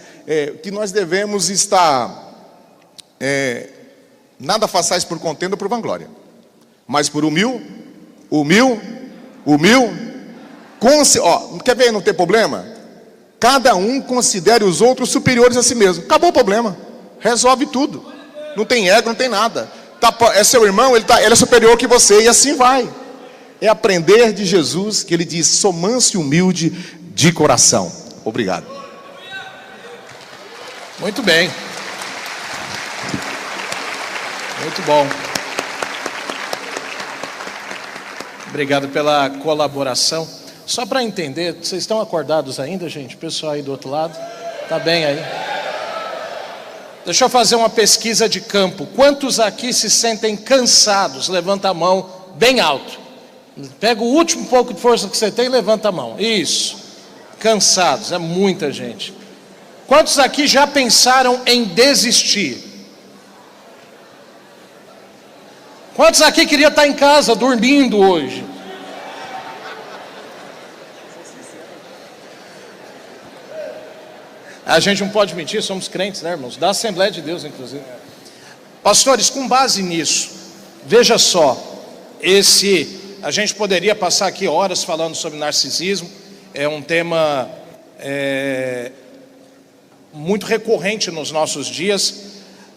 G: que nós devemos estar, nada façais por contenda ou por vanglória, mas por quer ver não ter problema? Cada um considere os outros superiores a si mesmo. Acabou o problema. Resolve tudo. Não tem ego, não tem nada. É seu irmão, ele é superior que você, e assim vai. É aprender de Jesus, que ele diz, sou manso e humilde de coração. Obrigado.
B: Muito bem. Muito bom. Obrigado pela colaboração. Só para entender, vocês estão acordados ainda, gente? O pessoal aí do outro lado, tá bem aí? Deixa eu fazer uma pesquisa de campo. Quantos aqui se sentem cansados? Levanta a mão bem alto. Pega o último pouco de força que você tem e levanta a mão. Isso. Cansados, é muita gente. Quantos aqui já pensaram em desistir? Quantos aqui queriam estar em casa dormindo hoje? A gente não pode mentir, somos crentes, né, irmãos? Da Assembleia de Deus, inclusive. Pastores, com base nisso, veja só, a gente poderia passar aqui horas falando sobre narcisismo, é um tema muito recorrente nos nossos dias,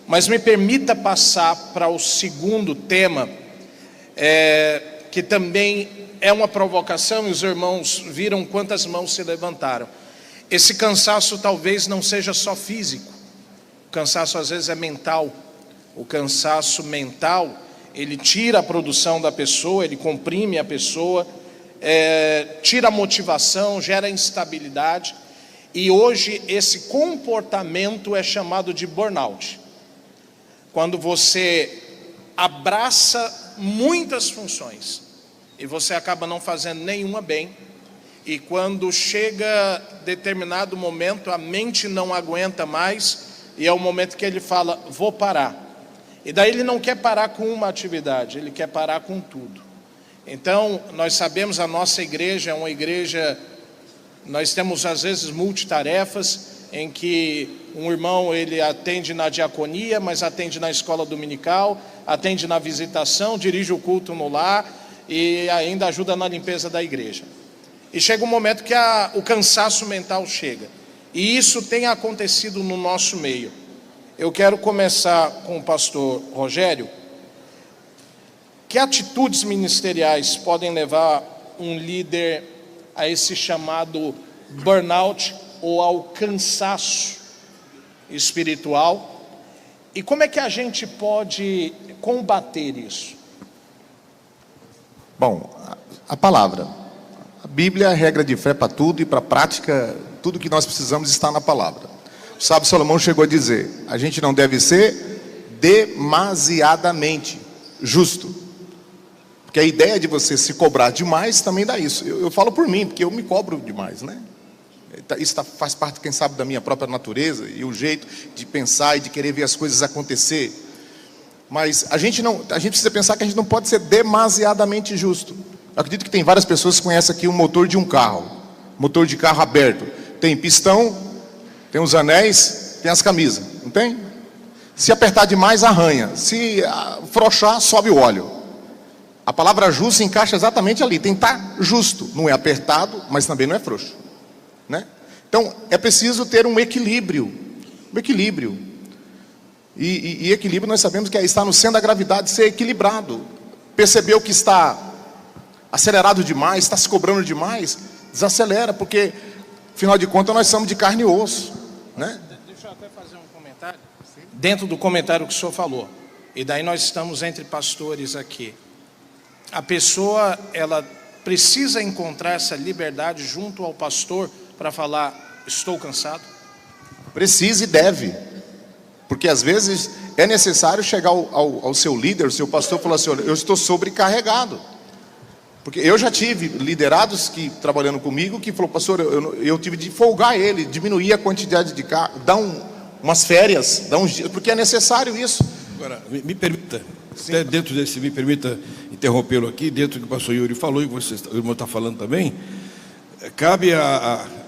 B: mas me permita passar para o segundo tema, que também é uma provocação, e os irmãos viram quantas mãos se levantaram. Esse cansaço talvez não seja só físico, o cansaço às vezes é mental. O cansaço mental, ele tira a produção da pessoa, ele comprime a pessoa, tira a motivação, gera instabilidade. E hoje esse comportamento é chamado de burnout. Quando você abraça muitas funções e você acaba não fazendo nenhuma bem, e quando chega determinado momento, a mente não aguenta mais, e é o momento que ele fala, vou parar. E daí ele não quer parar com uma atividade, ele quer parar com tudo. Então, nós sabemos, a nossa igreja é uma igreja, nós temos às vezes multitarefas, em que um irmão ele atende na diaconia, mas atende na escola dominical, atende na visitação, dirige o culto no lar, e ainda ajuda na limpeza da igreja. E chega um momento que o cansaço mental chega. E isso tem acontecido no nosso meio. Eu quero começar com o pastor Rogério. Que atitudes ministeriais podem levar um líder a esse chamado burnout ou ao cansaço espiritual? E como é que a gente pode combater isso?
G: Bom, a palavra. A Bíblia é a regra de fé para tudo e para a prática, tudo que nós precisamos está na palavra. O sábio Salomão chegou a dizer, a gente não deve ser demasiadamente justo. Porque a ideia de você se cobrar demais também dá isso. Eu falo por mim, porque eu me cobro demais, né? Isso faz parte, quem sabe, da minha própria natureza e o jeito de pensar e de querer ver as coisas acontecer. Mas a gente precisa pensar que a gente não pode ser demasiadamente justo. Eu acredito que tem várias pessoas que conhecem aqui o motor de um carro, motor de carro aberto. Tem pistão, tem os anéis, tem as camisas, não tem? Se apertar demais, arranha. Se frouxar, sobe o óleo. A palavra justo se encaixa exatamente ali. Tem que estar justo. Não é apertado, mas também não é frouxo, né? Então, é preciso ter um equilíbrio. Um equilíbrio. E equilíbrio nós sabemos que está no centro da gravidade, ser equilibrado. Percebeu que está acelerado demais, está se cobrando demais, desacelera, porque, afinal de contas, nós somos de carne e osso, né?
B: Deixa eu até fazer um comentário. Dentro do comentário que o senhor falou, e daí nós estamos entre pastores aqui. A pessoa, ela precisa encontrar essa liberdade junto ao pastor para falar, estou cansado?
G: Precisa e deve. Porque às vezes é necessário chegar ao seu líder, o seu pastor, e falar assim: olha, eu estou sobrecarregado. Porque eu já tive liderados que trabalhando comigo que falou: pastor, eu tive de folgar ele, diminuir a quantidade de carro, dar umas férias, dar uns dias, porque é necessário isso.
E: Agora, me permita, até dentro desse, me permita interrompê-lo aqui, dentro do que o pastor Yuri falou e você, o irmão está falando também, cabe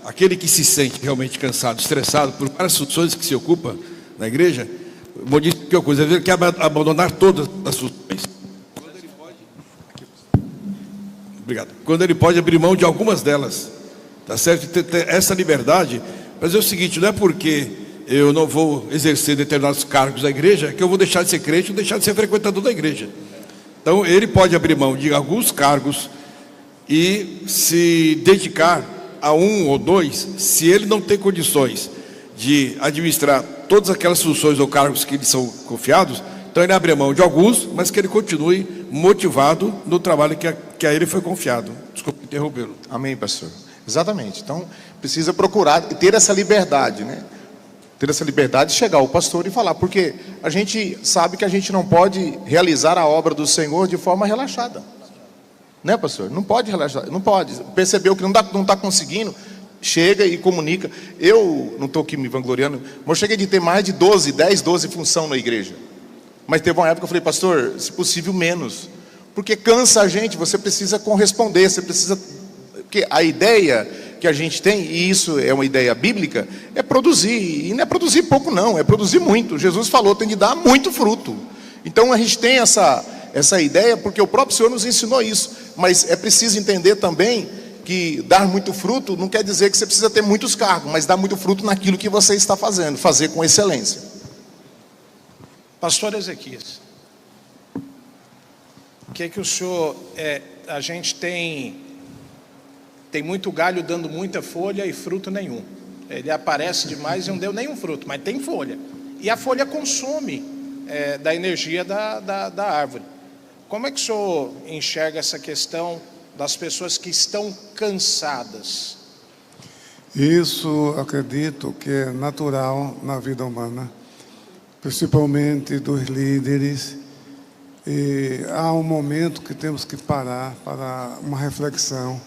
E: aquele que se sente realmente cansado, estressado por várias funções que se ocupa na igreja, o irmão disse que coisa, ele quer abandonar todas as funções. Obrigado. Quando ele pode abrir mão de algumas delas, tá certo? Ter essa liberdade. Mas é o seguinte, não é porque eu não vou exercer determinados cargos da igreja que eu vou deixar de ser crente ou deixar de ser frequentador da igreja. Então ele pode abrir mão de alguns cargos e se dedicar a um ou dois, se ele não tem condições de administrar todas aquelas funções ou cargos que lhe são confiados, então ele abre mão de alguns, mas que ele continue motivado no trabalho que a ele foi confiado. Desculpe interrompê-lo.
G: Amém, pastor. Exatamente. Então, precisa procurar ter essa liberdade, né? Ter essa liberdade de chegar ao pastor e falar, porque a gente sabe que a gente não pode realizar a obra do Senhor de forma relaxada. Né, pastor? Não pode relaxar, não pode. Percebeu que não está conseguindo, chega e comunica. Eu não estou aqui me vangloriando, mas eu cheguei de ter mais de 10, 12 funções na igreja. Mas teve uma época que eu falei: pastor, se possível menos, porque cansa a gente, você precisa corresponder, você precisa... Porque a ideia que a gente tem, e isso é uma ideia bíblica, é produzir, e não é produzir pouco não, é produzir muito. Jesus falou, tem de dar muito fruto. Então a gente tem essa ideia, porque o próprio Senhor nos ensinou isso, mas é preciso entender também que dar muito fruto não quer dizer que você precisa ter muitos cargos, mas dar muito fruto naquilo que você está fazendo, fazer com excelência.
B: Pastor Ezequias, o que o senhor... a gente tem muito galho dando muita folha e fruto nenhum. Ele aparece demais e não deu nenhum fruto, mas tem folha. E a folha consome da energia da árvore. Como é que o senhor enxerga essa questão das pessoas que estão cansadas?
C: Isso, acredito que é natural na vida humana, principalmente dos líderes. E há um momento que temos que parar para uma reflexão,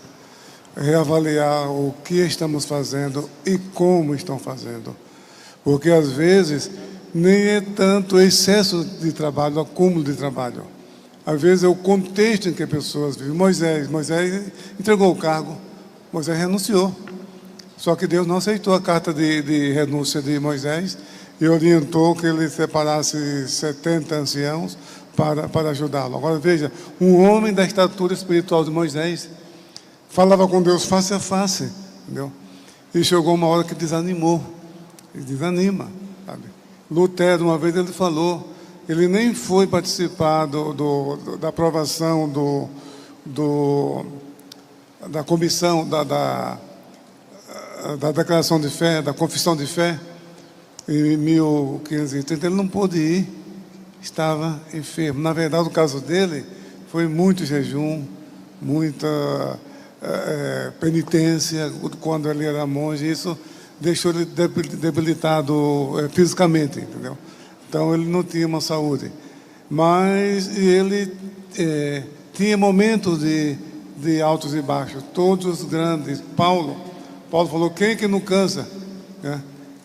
C: reavaliar o que estamos fazendo e como estão fazendo. Porque às vezes nem é tanto o excesso de trabalho, o acúmulo de trabalho. Às vezes é o contexto em que as pessoas vivem. Moisés entregou o cargo, Moisés renunciou. Só que Deus não aceitou a carta de renúncia de Moisés e orientou que ele separasse 70 anciãos para ajudá-lo. Agora veja, um homem da estatura espiritual de Moisés falava com Deus face a face, entendeu? E chegou uma hora que desanimou. E desanima, sabe? Lutero, uma vez ele falou, ele nem foi participar da aprovação da comissão da declaração de fé, da confissão de fé, em 1530, ele não pôde ir, estava enfermo. Na verdade, o caso dele foi muito jejum, muita penitência, quando ele era monge, isso deixou ele debilitado fisicamente, entendeu? Então ele não tinha uma saúde, mas ele Tinha momentos de altos e baixos, todos grandes. Paulo falou, quem é que não cansa?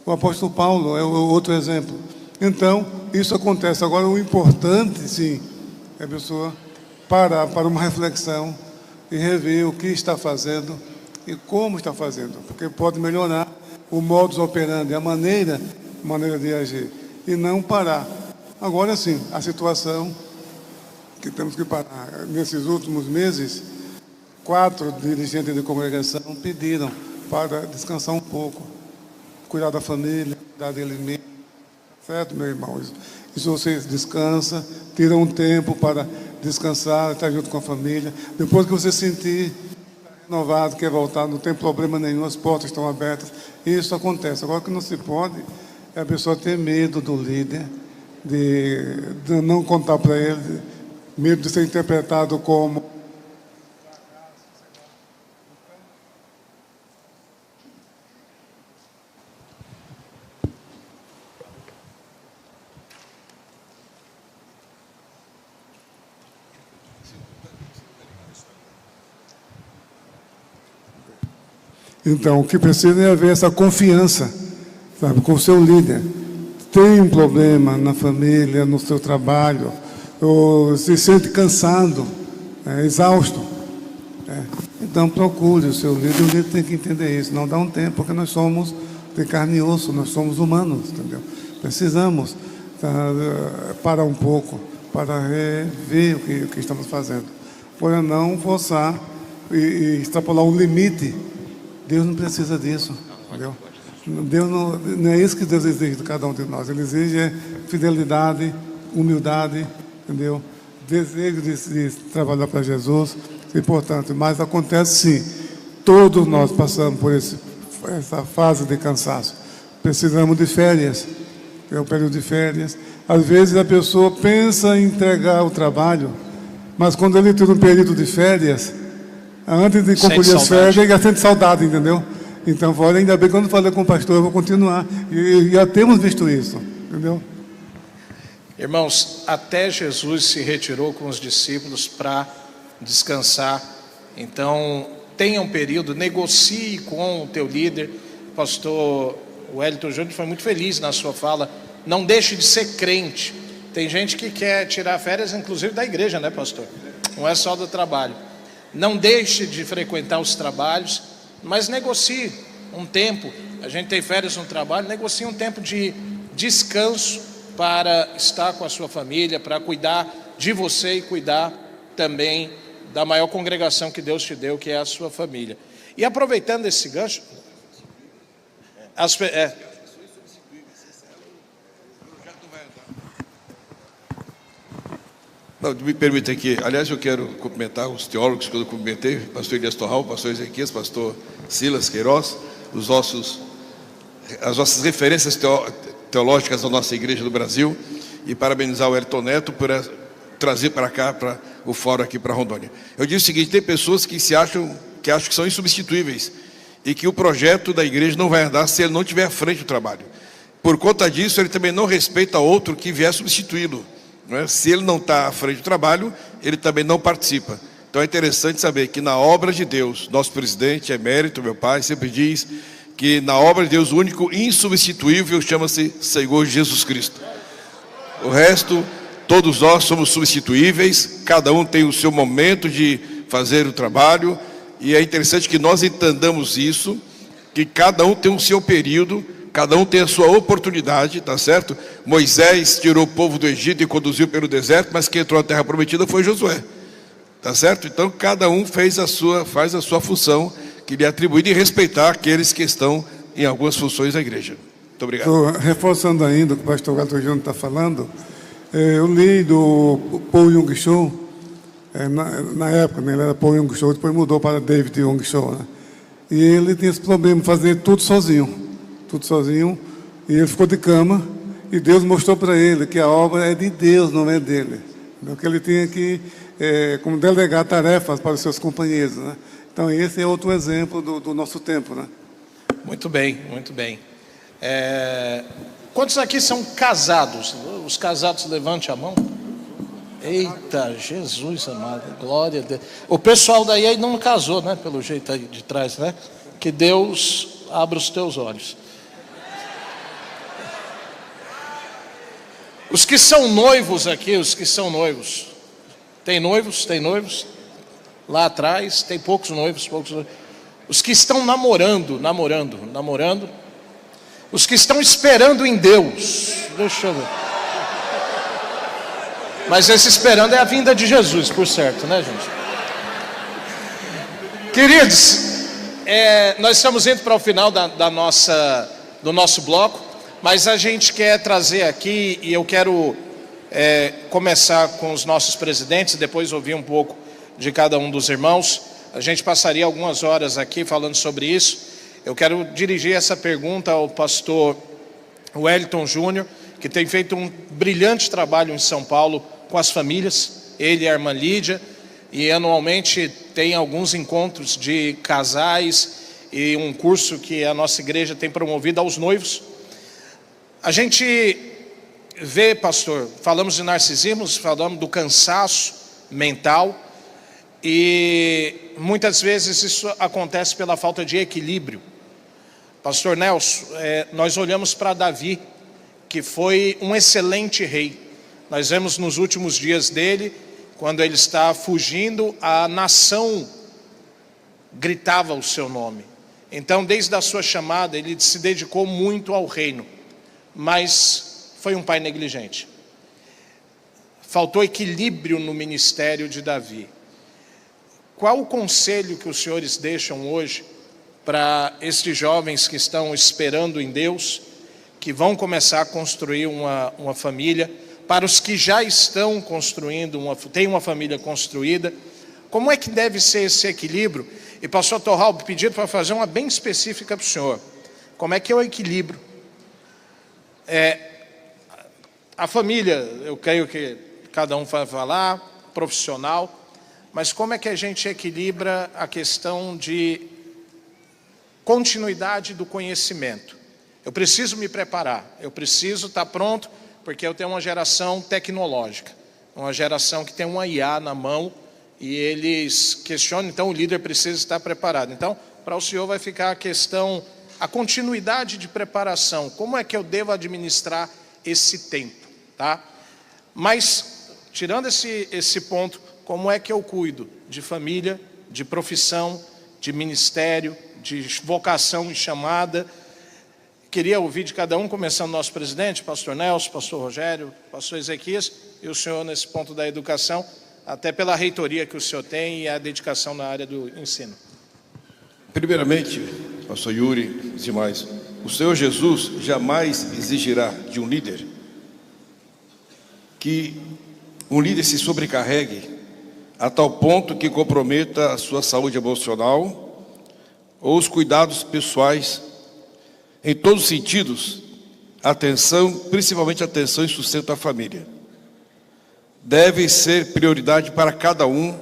C: O apóstolo Paulo é o outro exemplo. Então, isso acontece. Agora, o importante, sim, é a pessoa parar para uma reflexão e rever o que está fazendo e como está fazendo, porque pode melhorar o modus operandi, a maneira de agir, e não parar. Agora sim, a situação que temos que parar. Nesses últimos meses, 4 dirigentes de congregação pediram para descansar um pouco, cuidar da família, cuidar dele mesmo. Certo, meu irmão? Isso você descansa, tira um tempo para descansar, estar junto com a família. Depois que você sentir renovado, quer voltar, não tem problema nenhum, as portas estão abertas. Isso acontece. Agora, o que não se pode é a pessoa ter medo do líder, de não contar para ele, medo de ser interpretado como... Então, o que precisa é haver essa confiança, sabe, com o seu líder. Tem um problema na família, no seu trabalho, ou se sente cansado, exausto. Então, procure o seu líder. O líder tem que entender isso. Não dá um tempo, porque nós somos de carne e osso, nós somos humanos, entendeu? Precisamos parar um pouco para rever o que estamos fazendo. Para não forçar e extrapolar um limite. Deus não precisa disso, entendeu? Deus não é isso que Deus exige de cada um de nós. Ele exige fidelidade, humildade, entendeu? Desejo de trabalhar para Jesus, é importante. Mas acontece sim, todos nós passamos por essa fase de cansaço. Precisamos de férias, é o período de férias. Às vezes a pessoa pensa em entregar o trabalho, mas quando ele tem um período de férias, antes de concluir as férias, ele já sente saudade, entendeu? Então, olha, ainda bem que quando falei com o pastor, eu vou continuar. E já temos visto isso, entendeu?
B: Irmãos, até Jesus se retirou com os discípulos para descansar. Então, tenha um período, negocie com o teu líder. O pastor Wellington Júnior foi muito feliz na sua fala. Não deixe de ser crente. Tem gente que quer tirar férias, inclusive da igreja, né, pastor? Não é só do trabalho. Não deixe de frequentar os trabalhos, mas negocie um tempo. A gente tem férias no trabalho, negocie um tempo de descanso para estar com a sua família, para cuidar de você e cuidar também da maior congregação que Deus te deu, que é a sua família. E aproveitando esse gancho,
E: Não, me permita aqui, aliás, eu quero cumprimentar os teólogos que eu cumprimentei, pastor Elias Torral, pastor Ezequias, pastor Silas Queiroz, as nossas referências teológicas da nossa igreja do Brasil, e parabenizar o Ayrton Neto por trazer para cá, para o fórum aqui para Rondônia. Eu disse o seguinte, tem pessoas que acham que são insubstituíveis, e que o projeto da igreja não vai andar se ele não estiver à frente do trabalho. Por conta disso, ele também não respeita outro que vier substituí-lo. Se ele não está à frente do trabalho, ele também não participa. Então é interessante saber que na obra de Deus, nosso presidente emérito, meu pai, sempre diz que na obra de Deus o único insubstituível chama-se Senhor Jesus Cristo. O resto, todos nós somos substituíveis, cada um tem o seu momento de fazer o trabalho, e é interessante que nós entendamos isso, que cada um tem o seu período, cada um tem a sua oportunidade, tá certo? Moisés tirou o povo do Egito e conduziu pelo deserto, mas quem entrou na terra prometida foi Josué, tá certo? Então cada um faz a sua função que lhe é atribuída, e respeitar aqueles que estão em algumas funções da igreja. Muito obrigado.
C: Estou reforçando ainda o que o pastor Wellington Júnior está falando. Eu li do Paul Young Cho, na época, né, ele era Paul Young Cho, depois mudou para David Young Cho, né? E ele tinha esse problema de fazer tudo sozinho, e ele ficou de cama, e Deus mostrou para ele que a obra é de Deus, não é dele. Então, que ele tinha que como delegar tarefas para os seus companheiros, né? Então, esse é outro exemplo do nosso tempo, né?
B: Muito bem, muito bem. Quantos aqui são casados? Os casados, levante a mão. Eita, Jesus amado, glória a Deus. O pessoal daí aí não casou, né? Pelo jeito aí de trás, né? Que Deus abra os teus olhos. Os que são noivos aqui, os que são noivos. Tem noivos? Tem noivos? Lá atrás tem poucos noivos, Os que estão namorando. Os que estão esperando em Deus. Deixa eu ver. Mas esse esperando é a vinda de Jesus, por certo, né, gente? Queridos, nós estamos indo para o final do nosso bloco, mas a gente quer trazer aqui, e eu quero começar com os nossos presidentes, depois ouvir um pouco de cada um dos irmãos. A gente passaria algumas horas aqui falando sobre isso. Eu quero dirigir essa pergunta ao pastor Wellington Júnior, que tem feito um brilhante trabalho em São Paulo com as famílias, ele e a irmã Lídia, e anualmente tem alguns encontros de casais e um curso que a nossa igreja tem promovido aos noivos. A gente vê, pastor, falamos de narcisismo, falamos do cansaço mental, e muitas vezes isso acontece pela falta de equilíbrio. Pastor Nelson, nós olhamos para Davi, que foi um excelente rei. Nós vemos nos últimos dias dele, quando ele está fugindo, a nação gritava o seu nome. Então, desde a sua chamada, ele se dedicou muito ao reino, mas foi um pai negligente. Faltou equilíbrio no ministério de Davi. Qual o conselho que os senhores deixam hoje para estes jovens que estão esperando em Deus, que vão começar a construir uma família, para os que já estão construindo, têm uma família construída? Como é que deve ser esse equilíbrio? E pastor Torral, pedido para fazer uma bem específica para o senhor. Como é que é o equilíbrio? A família, eu creio que cada um vai falar, profissional, mas como é que a gente equilibra a questão de continuidade do conhecimento? Eu preciso me preparar, eu preciso estar pronto, porque eu tenho uma geração tecnológica, uma geração que tem uma IA na mão, e eles questionam, então o líder precisa estar preparado. Então, para o senhor vai ficar a questão, a continuidade de preparação, como é que eu devo administrar esse tempo, tá? Mas, tirando esse ponto, como é que eu cuido de família, de profissão, de ministério, de vocação e chamada? Queria ouvir de cada um, começando nosso presidente, pastor Nelson, pastor Rogério, pastor Ezequias, e o senhor nesse ponto da educação, até pela reitoria que o senhor tem e a dedicação na área do ensino.
E: Primeiramente, pastor Yuri e demais, o Senhor Jesus jamais exigirá de um líder que um líder se sobrecarregue a tal ponto que comprometa a sua saúde emocional ou os cuidados pessoais, em todos os sentidos, atenção, principalmente atenção e sustento à família. Deve ser prioridade para cada um,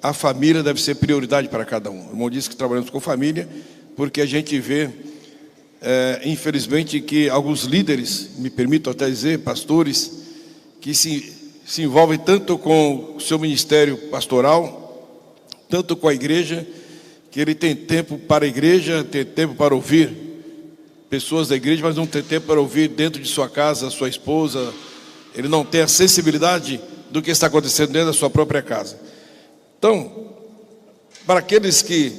E: a família deve ser prioridade para cada um. O irmão disse que trabalhamos com família, porque a gente vê, infelizmente, que alguns líderes, me permito até dizer, pastores, que se envolvem tanto com o seu ministério pastoral, tanto com a igreja, que ele tem tempo para a igreja, tem tempo para ouvir pessoas da igreja, mas não tem tempo para ouvir dentro de sua casa, sua esposa. Ele não tem a sensibilidade do que está acontecendo dentro da sua própria casa. Então, para aqueles que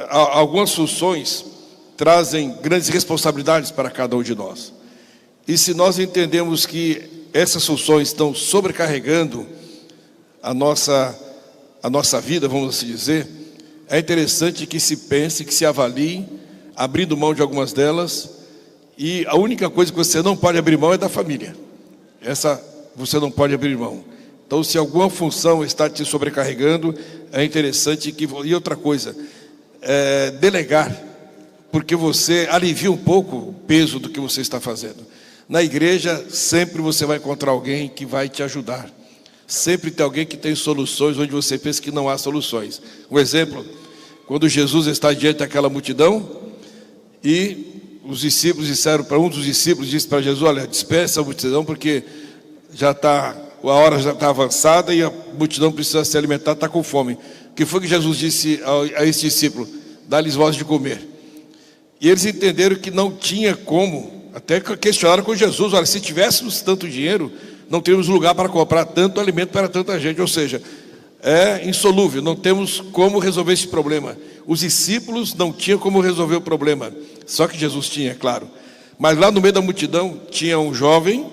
E: algumas funções trazem grandes responsabilidades para cada um de nós, e se nós entendemos que essas funções estão sobrecarregando a nossa vida, vamos assim dizer, é interessante que se pense, que se avalie, abrindo mão de algumas delas, e a única coisa que você não pode abrir mão é da família. Essa você não pode abrir mão. Então, se alguma função está te sobrecarregando, é interessante que... E outra coisa, delegar, porque você alivia um pouco o peso do que você está fazendo. Na igreja, sempre você vai encontrar alguém que vai te ajudar. Sempre tem alguém que tem soluções onde você pensa que não há soluções. Um exemplo, quando Jesus está diante daquela multidão, e os discípulos disseram para um dos discípulos, disse para Jesus: olha, dispersa a multidão porque já está hora já está avançada e a multidão precisa se alimentar, está com fome. O que foi que Jesus disse a esse discípulo? Dá-lhes voz de comer. E eles entenderam que não tinha como, até questionaram com Jesus: olha, se tivéssemos tanto dinheiro, não teríamos lugar para comprar tanto alimento para tanta gente. Ou seja, é insolúvel, não temos como resolver esse problema. Os discípulos não tinham como resolver o problema, só que Jesus tinha, claro. Mas lá no meio da multidão tinha um jovem,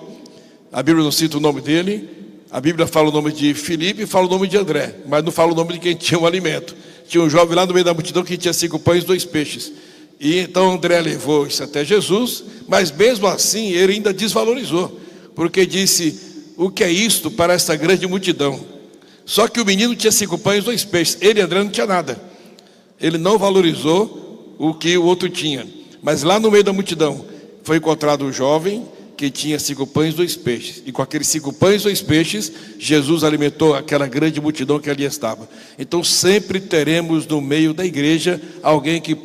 E: a Bíblia não cita o nome dele, a Bíblia fala o nome de Filipe e fala o nome de André, mas não fala o nome de quem tinha o alimento. Tinha um jovem lá no meio da multidão que tinha 5 pães e 2 peixes. E então André levou isso até Jesus, mas mesmo assim ele ainda desvalorizou, porque disse: o que é isto para esta grande multidão? Só que o menino tinha 5 pães e 2 peixes, ele, André, não tinha nada. Ele não valorizou o que o outro tinha. Mas lá no meio da multidão foi encontrado um jovem que tinha 5 pães e 2 peixes. E com aqueles 5 pães e 2 peixes, Jesus alimentou aquela grande multidão que ali estava. Então sempre teremos no meio da igreja alguém que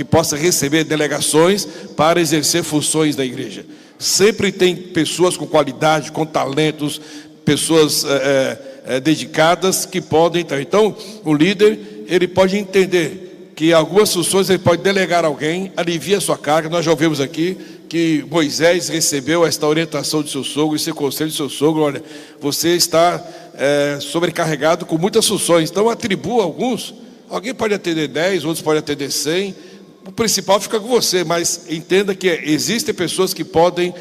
E: possa receber delegações para exercer funções da igreja. Sempre tem pessoas com qualidade, com talentos, pessoas dedicadas que podem estar. Então o líder, ele pode entender que algumas funções ele pode delegar a alguém, alivia a sua carga. Nós já ouvimos aqui que Moisés recebeu esta orientação de seu sogro, esse conselho de seu sogro: olha, você está sobrecarregado com muitas funções, então atribua alguns. Alguém pode atender 10, outros podem atender 100, o principal fica com você, mas entenda que existem pessoas que podem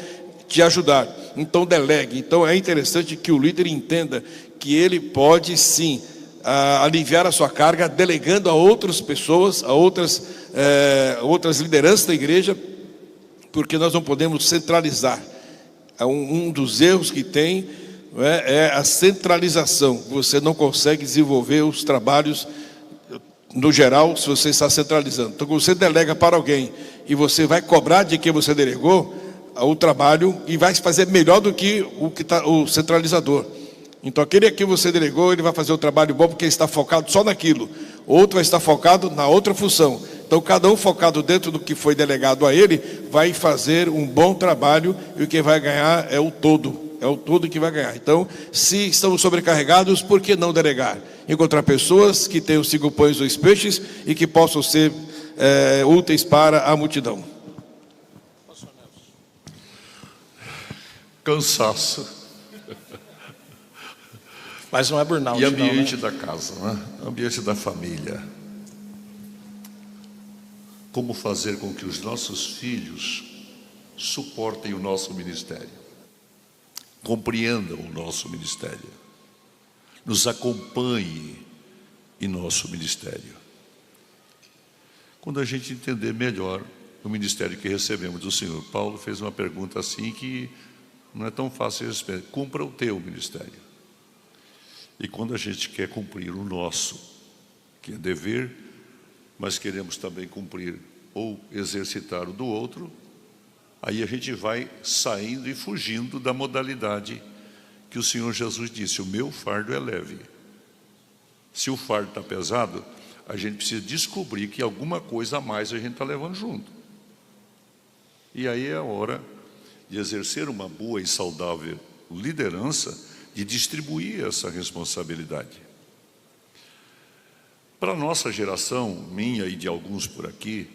E: te ajudar, então delegue. Então é interessante que o líder entenda que ele pode sim aliviar a sua carga, delegando a outras pessoas, a outras lideranças da igreja, porque nós não podemos centralizar. Um dos erros que tem é a centralização. Você não consegue desenvolver os trabalhos no geral se você está centralizando. Então, quando você delega para alguém e você vai cobrar de quem você delegou o trabalho, e vai fazer melhor do que o centralizador. Então aquele que você delegou, ele vai fazer o trabalho bom porque ele está focado só naquilo. Outro vai estar focado na outra função. Então cada um focado dentro do que foi delegado a ele, vai fazer um bom trabalho, e o que vai ganhar é o todo. É o todo que vai ganhar. Então, se estamos sobrecarregados, por que não delegar? Encontrar pessoas que tenham 5 pães e 2 peixes e que possam ser úteis para a multidão.
F: Cansaço.
B: Mas não é burnout.
F: E ambiente
B: não,
F: da casa, né? Ambiente da família. Como fazer com que os nossos filhos suportem o nosso ministério, compreendam o nosso ministério, nos acompanhem em nosso ministério. Quando a gente entender melhor o ministério que recebemos do Senhor, Paulo fez uma pergunta assim que não é tão fácil de responder: cumpra o teu ministério. E quando a gente quer cumprir o nosso, que é dever, mas queremos também cumprir ou exercitar o do outro, aí a gente vai saindo e fugindo da modalidade que o Senhor Jesus disse: o meu fardo é leve. Se o fardo está pesado, a gente precisa descobrir que alguma coisa a mais a gente está levando junto. E aí é a hora de exercer uma boa e saudável liderança, de distribuir essa responsabilidade. Para a nossa geração, minha e de alguns por aqui,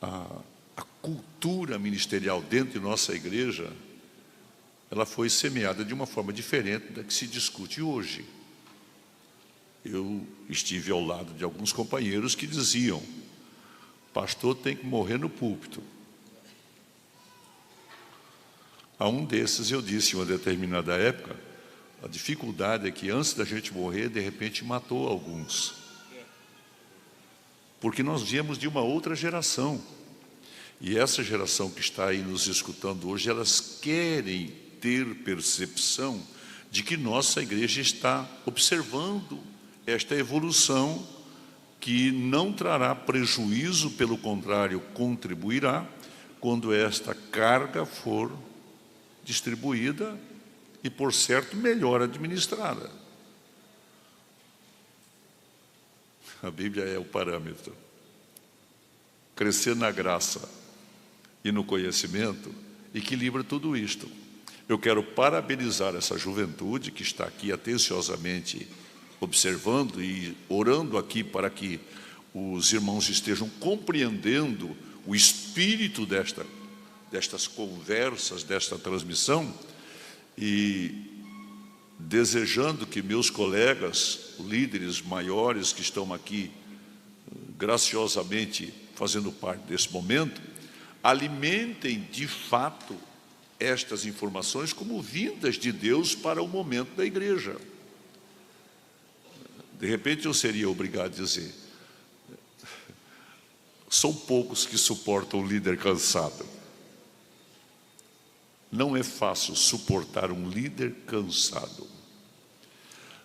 F: a cultura ministerial dentro de nossa igreja, ela foi semeada de uma forma diferente da que se discute hoje. Eu estive ao lado de alguns companheiros que diziam: pastor tem que morrer no púlpito. A um desses eu disse, em uma determinada época, a dificuldade é que antes da gente morrer, de repente matou alguns. Porque nós viemos de uma outra geração. E essa geração que está aí nos escutando hoje, elas querem ter percepção de que nossa igreja está observando esta evolução, que não trará prejuízo, pelo contrário, contribuirá, quando esta carga for distribuída e, por certo, melhor administrada. A Bíblia é o parâmetro. Crescer na graça e no conhecimento equilibra tudo isto. Eu quero parabenizar essa juventude que está aqui atenciosamente observando e orando aqui para que os irmãos estejam compreendendo o espírito destas conversas, desta transmissão, e desejando que meus colegas, líderes maiores que estão aqui graciosamente fazendo parte desse momento, alimentem de fato estas informações como vindas de Deus para o momento da igreja. De repente eu seria obrigado a dizer: são poucos que suportam um líder cansado. Não é fácil suportar um líder cansado.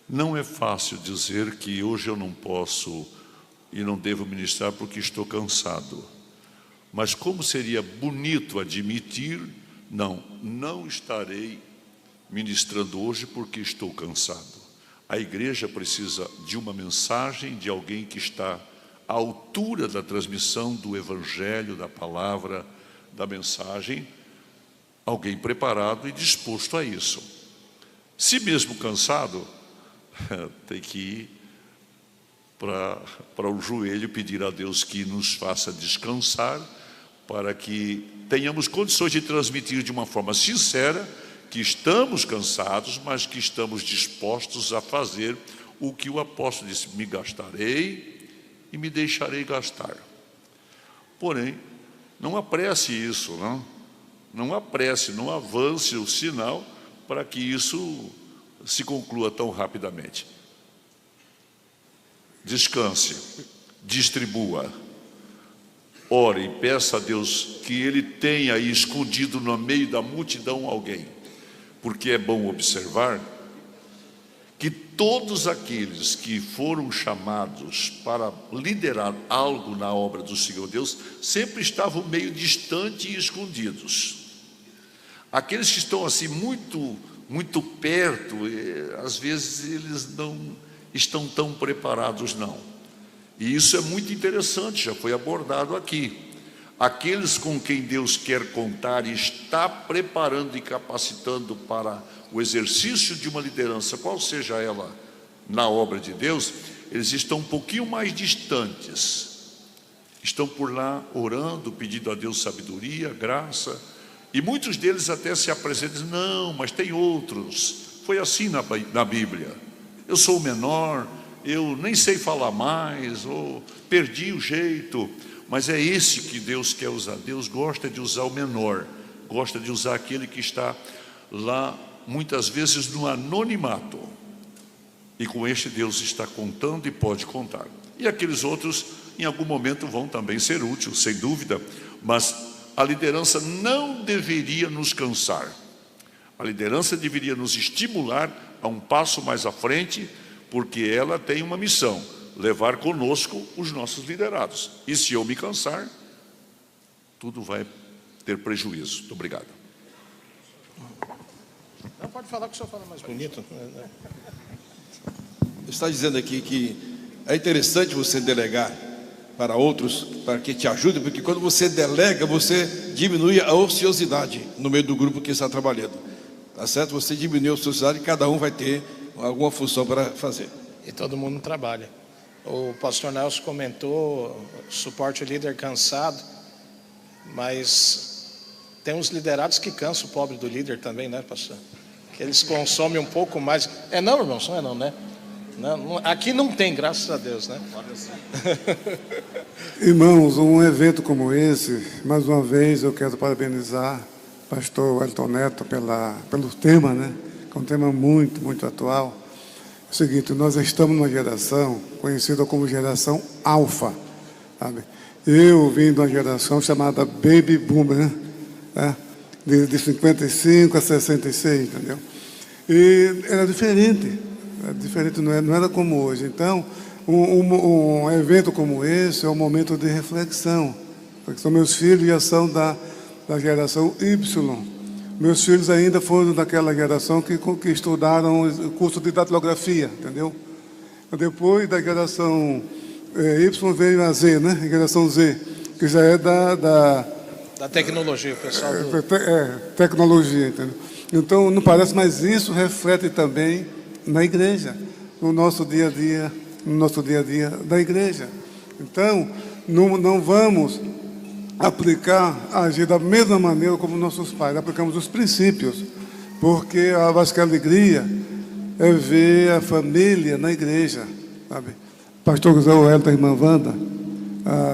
F: Não é fácil dizer que hoje eu não posso e não devo ministrar porque estou cansado. Mas como seria bonito admitir: não estarei ministrando hoje porque estou cansado. A igreja precisa de uma mensagem de alguém que está à altura da transmissão do evangelho, da palavra, da mensagem, alguém preparado e disposto a isso. Se mesmo cansado, tem que ir para o joelho pedir a Deus que nos faça descansar, para que tenhamos condições de transmitir de uma forma sincera que estamos cansados, mas que estamos dispostos a fazer o que o apóstolo disse: me gastarei e me deixarei gastar. Porém, não apresse isso, não apresse, não avance o sinal para que isso se conclua tão rapidamente. Descanse, distribua, ore e peça a Deus que Ele tenha aí escondido no meio da multidão alguém, porque é bom observar que todos aqueles que foram chamados para liderar algo na obra do Senhor Deus sempre estavam meio distante e escondidos. Aqueles que estão assim muito perto, às vezes eles não estão tão preparados não. E isso é muito interessante, já foi abordado aqui. Aqueles com quem Deus quer contar e está preparando e capacitando para o exercício de uma liderança, qual seja ela na obra de Deus, eles estão um pouquinho mais distantes. Estão por lá orando, pedindo a Deus sabedoria, graça, e muitos deles até se apresentam e dizem: não, mas tem outros. Foi assim na Bíblia. Eu sou o menor, eu nem sei falar mais, ou perdi o jeito. Mas é esse que Deus quer usar. Deus gosta de usar o menor, gosta de usar aquele que está lá, muitas vezes no anonimato. E com este Deus está contando e pode contar. E aqueles outros, em algum momento, vão também ser úteis, sem dúvida. Mas a liderança não deveria nos cansar. A liderança deveria nos estimular a um passo mais à frente, porque ela tem uma missão: levar conosco os nossos liderados. E se eu me cansar, tudo vai ter prejuízo. Muito obrigado.
B: Não, pode falar que o senhor fala mais bonito.
E: Está dizendo aqui que é interessante você delegar para outros, para que te ajudem, porque quando você delega, você diminui a ociosidade no meio do grupo que está trabalhando. Tá certo? Você diminui a ociosidade e cada um vai ter alguma função para fazer.
B: E todo mundo trabalha. O pastor Nelson comentou, suporte o líder cansado, mas tem uns liderados que cansam o pobre do líder também, né, pastor? Que eles consomem um pouco mais. Não, irmão, não é não, né? Não, aqui não tem, graças a Deus, né?
C: Irmãos, um evento como esse, mais uma vez eu quero parabenizar o pastor Wellington Neto pelo tema, né? Que é um tema muito atual. É o seguinte: nós estamos numa geração conhecida como geração alfa, sabe? Eu vim de uma geração chamada Baby Boomer, né? De 55 a 66, entendeu? E era diferente, não era como hoje. Então, um evento como esse é um momento de reflexão, porque são meus filhos já são da geração Y. Meus filhos ainda foram daquela geração que estudaram o curso de datilografia, entendeu? Depois da geração Y veio a Z, né? A geração Z, que já é da
B: Da tecnologia, o pessoal do...
C: Tecnologia, entendeu? Então, não parece, mas isso reflete também na igreja, no nosso dia a dia da igreja. Então, não vamos agir da mesma maneira como nossos pais, aplicamos os princípios, porque eu acho que a alegria é ver a família na igreja, sabe? Pastor José Wellington, a irmã Wanda,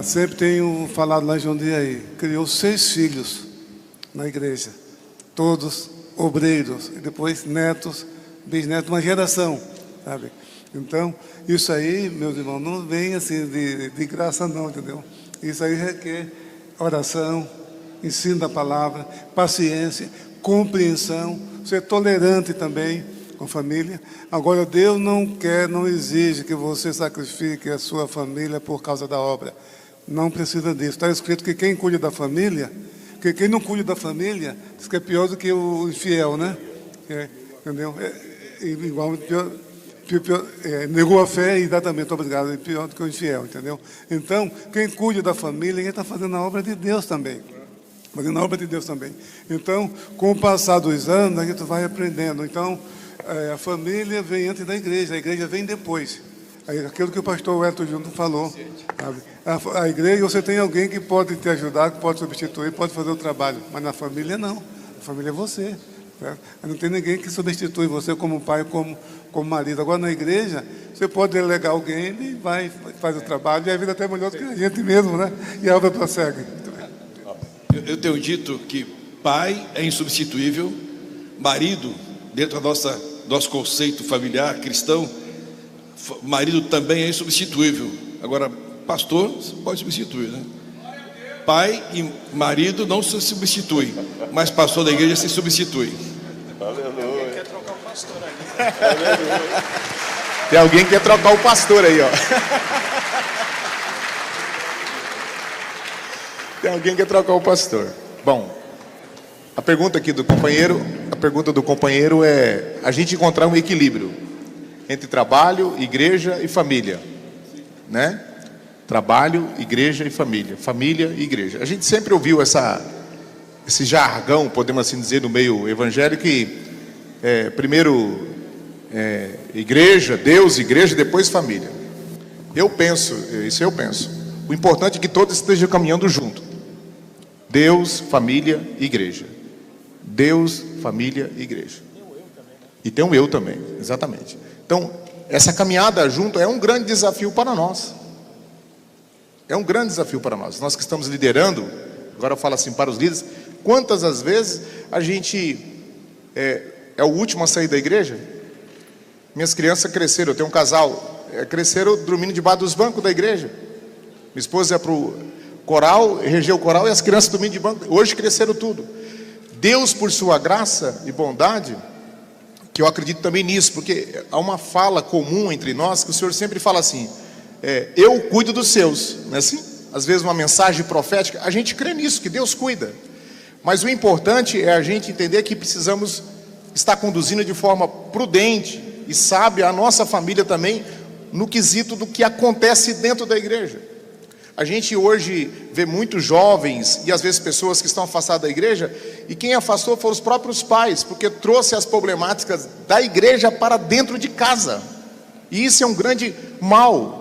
C: sempre tenho falado lá em Jundiaí, criou 6 filhos na igreja, todos obreiros, e depois netos, bisnetos, uma geração, sabe? Então, isso aí, meus irmãos, não vem assim de graça não, entendeu? Isso aí requer oração, ensino da palavra, paciência, compreensão, ser tolerante também com a família. Agora, Deus não exige que você sacrifique a sua família por causa da obra. Não precisa disso. Está escrito que quem cuida da família, que quem não cuida da família, diz que é pior do que o infiel, né? Entendeu? Igual, pior, negou a fé, exatamente, obrigado, é pior do que o infiel, entendeu? Então, quem cuida da família, ele está fazendo a obra de Deus também. Fazendo a obra de Deus também. Então, com o passar dos anos, a gente vai aprendendo. Então, a família vem antes da igreja, a igreja vem depois. Aquilo que o pastor Wellington Júnior falou. A igreja, você tem alguém que pode te ajudar, que pode substituir, pode fazer o trabalho. Mas na família, não. A família é você. Certo? Não tem ninguém que substitui você como pai, como marido. Agora, na igreja, você pode delegar alguém, ele vai, faz o trabalho, e a vida é até melhor do que a gente mesmo, né? E a obra prossegue.
E: Eu tenho dito que pai é insubstituível, marido, dentro do nosso conceito familiar cristão, marido também é insubstituível. Agora, pastor, você pode substituir, né? Pai e marido não se substituem, mas pastor da igreja se substitui.
G: Aleluia. Quer trocar o pastor aí. Tem alguém que quer trocar o pastor aí, ó. Tem alguém que quer trocar o pastor. Bom, a pergunta do companheiro é a gente encontrar um equilíbrio entre trabalho, igreja e família, né? Trabalho, igreja e família, família e igreja. A gente sempre ouviu esse jargão, podemos assim dizer, no meio evangélico, que primeiro igreja, Deus, igreja, depois família. Eu penso. O importante é que todos estejam caminhando junto. Deus, família, igreja. Deus, família, igreja. E tem um eu também, exatamente. Então, essa caminhada junto é um grande desafio para nós. É um grande desafio para nós. Nós que estamos liderando, agora eu falo assim para os líderes, quantas as vezes a gente é o último a sair da igreja? Minhas crianças cresceram, eu tenho um casal, cresceram dormindo debaixo dos bancos da igreja. Minha esposa ia para o coral, regeu o coral, e as crianças dormindo de banco. Hoje cresceram tudo. Deus, por sua graça e bondade, que eu acredito também nisso, porque há uma fala comum entre nós, que o Senhor sempre fala assim, eu cuido dos seus, não é assim? Às vezes uma mensagem profética, a gente crê nisso, que Deus cuida. Mas o importante é a gente entender que precisamos estar conduzindo de forma prudente e sábia a nossa família também, no quesito do que acontece dentro da igreja. A gente hoje vê muitos jovens e às vezes pessoas que estão afastadas da igreja, e quem afastou foram os próprios pais, porque trouxe as problemáticas da igreja para dentro de casa. E isso é um grande mal.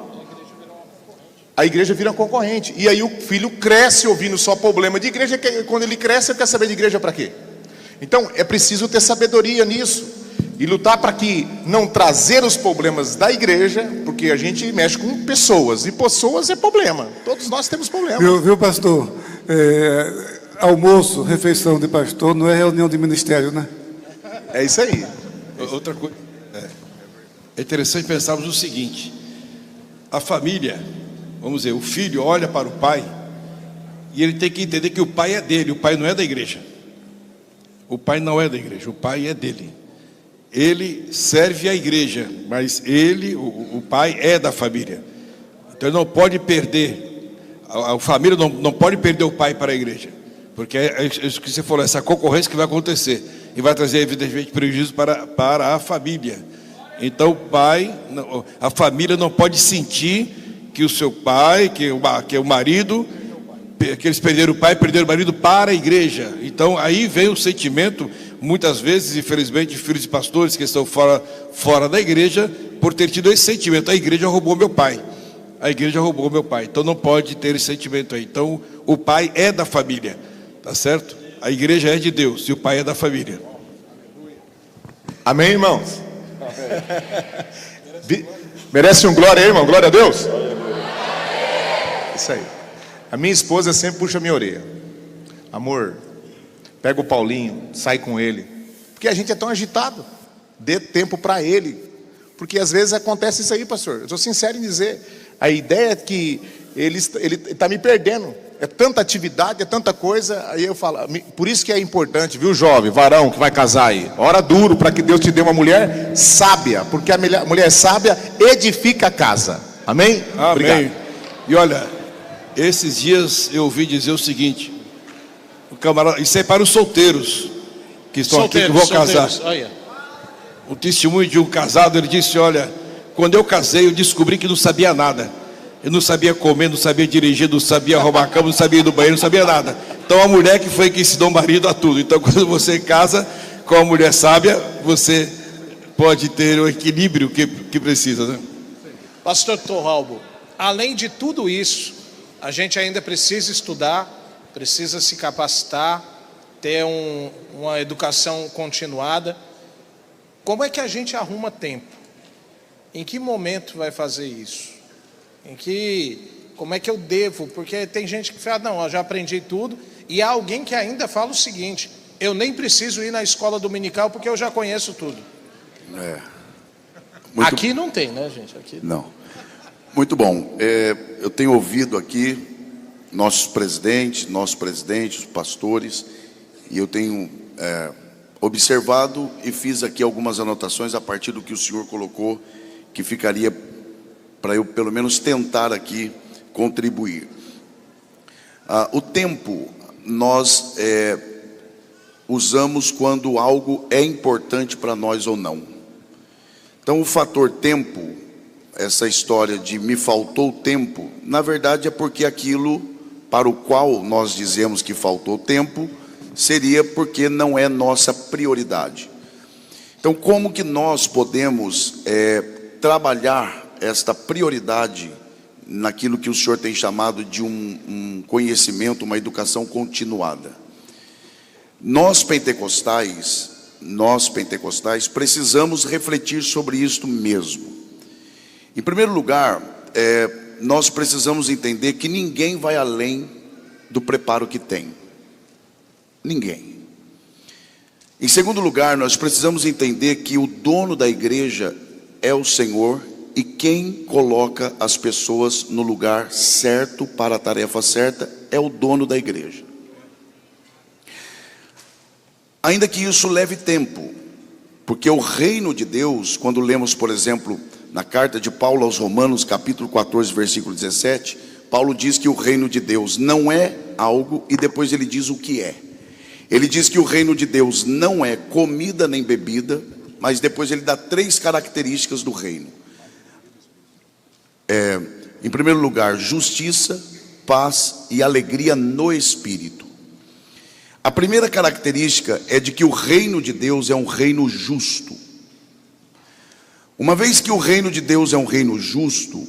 G: A igreja vira concorrente. E aí o filho cresce ouvindo só problema de igreja. Quando ele cresce, ele quer saber de igreja para quê? Então é preciso ter sabedoria nisso e lutar para que não trazer os problemas da igreja, porque a gente mexe com pessoas, e pessoas é problema. Todos nós temos problemas.
C: Viu, pastor? Almoço, refeição de pastor não é reunião de ministério, né?
G: É isso aí.
E: Outra coisa, é interessante pensarmos o seguinte: a família, vamos dizer, o filho olha para o pai e ele tem que entender que o pai é dele, o pai não é da igreja. O pai não é da igreja, o pai é dele. Ele serve a igreja, mas ele, o pai, é da família. Então ele não pode perder, a família não pode perder o pai para a igreja, porque é isso que você falou, essa concorrência que vai acontecer, e vai trazer evidentemente prejuízo para a família. Então o pai, a família não pode sentir que o seu pai, que o marido que eles perderam o pai, perderam o marido para a igreja. Então aí vem o sentimento, muitas vezes, infelizmente, de filhos de pastores que estão fora da igreja, por ter tido esse sentimento: a igreja roubou meu pai, a igreja roubou meu pai. Então não pode ter esse sentimento aí. Então o pai é da família, tá certo? A igreja é de Deus e o pai é da família.
G: Amém, irmãos? Merece um glória aí, irmão? Glória a Deus? Isso aí. A minha esposa sempre puxa a minha orelha: amor, pega o Paulinho, sai com ele, porque a gente é tão agitado. Dê tempo para ele, porque às vezes acontece isso aí, pastor. Eu estou sincero em dizer, a ideia é que ele está me perdendo. É tanta atividade, é tanta coisa. Aí eu falo, por isso que é importante, viu, jovem, varão que vai casar aí, ora duro para que Deus te dê uma mulher sábia, porque a mulher sábia edifica a casa. Amém?
E: Amém.
G: Obrigado.
E: E olha, esses dias eu ouvi dizer o seguinte: o camarada, isso é para os solteiros que estão aqui, que vão casar.
B: Olha.
E: O testemunho de um casado, ele disse: olha, quando eu casei, eu descobri que não sabia nada. Eu não sabia comer, não sabia dirigir, não sabia arrumar a cama, não sabia ir do banheiro, não sabia nada. Então a mulher que foi que ensinou o marido a tudo. Então quando você casa com uma mulher sábia, você pode ter o equilíbrio que precisa, né?
B: Pastor Torralbo, além de tudo isso, a gente ainda precisa estudar, precisa se capacitar, ter uma educação continuada. Como é que a gente arruma tempo? Em que momento vai fazer isso? Como é que eu devo? Porque tem gente que fala, não, eu já aprendi tudo. E há alguém que ainda fala o seguinte: eu nem preciso ir na escola dominical porque eu já conheço tudo. Aqui não tem, né, gente? Aqui
D: não. Muito bom. Eu tenho ouvido aqui nossos presidentes, os pastores, e eu tenho observado e fiz aqui algumas anotações a partir do que o senhor colocou, que ficaria para eu pelo menos tentar aqui contribuir. O tempo nós usamos quando algo é importante para nós ou não. Então o fator tempo, essa história de me faltou tempo, na verdade é porque aquilo para o qual nós dizemos que faltou tempo, seria porque não é nossa prioridade. Então como que nós podemos trabalhar esta prioridade naquilo que o senhor tem chamado de um conhecimento, uma educação continuada? Nós pentecostais precisamos refletir sobre isto mesmo. Em primeiro lugar, nós precisamos entender que ninguém vai além do preparo que tem. Ninguém. Em segundo lugar, nós precisamos entender que o dono da igreja é o Senhor, e quem coloca as pessoas no lugar certo para a tarefa certa é o dono da igreja. Ainda que isso leve tempo, porque o reino de Deus, quando lemos, por exemplo, na carta de Paulo aos Romanos, capítulo 14, versículo 17, Paulo diz que o reino de Deus não é algo, e depois ele diz o que é. Ele diz que o reino de Deus não é comida nem bebida, mas depois ele dá 3 características do reino. Em primeiro lugar, justiça, paz e alegria no Espírito. A primeira característica é de que o reino de Deus é um reino justo. Uma vez que o reino de Deus é um reino justo,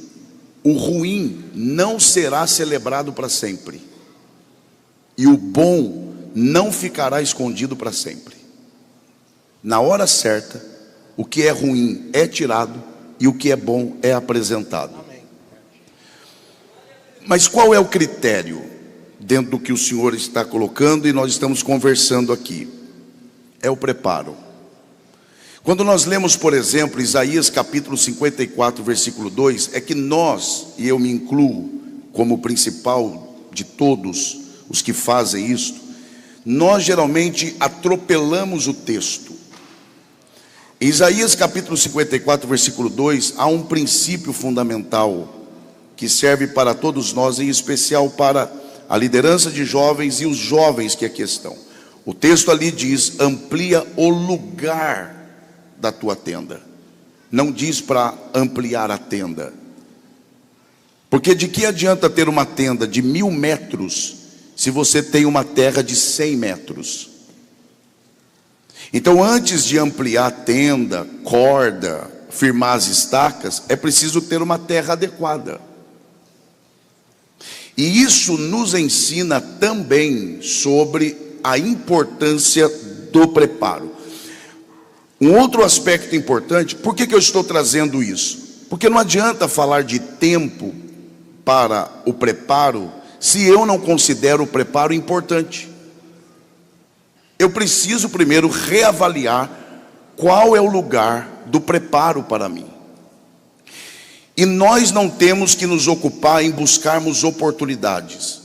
D: o ruim não será celebrado para sempre, e o bom não ficará escondido para sempre. Na hora certa, o que é ruim é tirado e o que é bom é apresentado. Mas qual é o critério dentro do que o senhor está colocando e nós estamos conversando aqui? É o preparo. Quando nós lemos, por exemplo, Isaías capítulo 54, versículo 2, é que nós, e eu me incluo como principal de todos os que fazem isto, nós geralmente atropelamos o texto. Em Isaías capítulo 54, versículo 2, há um princípio fundamental que serve para todos nós, em especial para a liderança de jovens e os jovens que aqui estão. O texto ali diz: amplia o lugar da tua tenda. Não diz para ampliar a tenda. Porque de que adianta ter uma tenda de 1000 metros se você tem uma terra de 100 metros. Então, antes de ampliar a tenda, corda, firmar as estacas, é preciso ter uma terra adequada. E isso nos ensina também sobre a importância do preparo. Um outro aspecto importante, por que eu estou trazendo isso? Porque não adianta falar de tempo para o preparo se eu não considero o preparo importante. Eu preciso primeiro reavaliar qual é o lugar do preparo para mim. E nós não temos que nos ocupar em buscarmos oportunidades.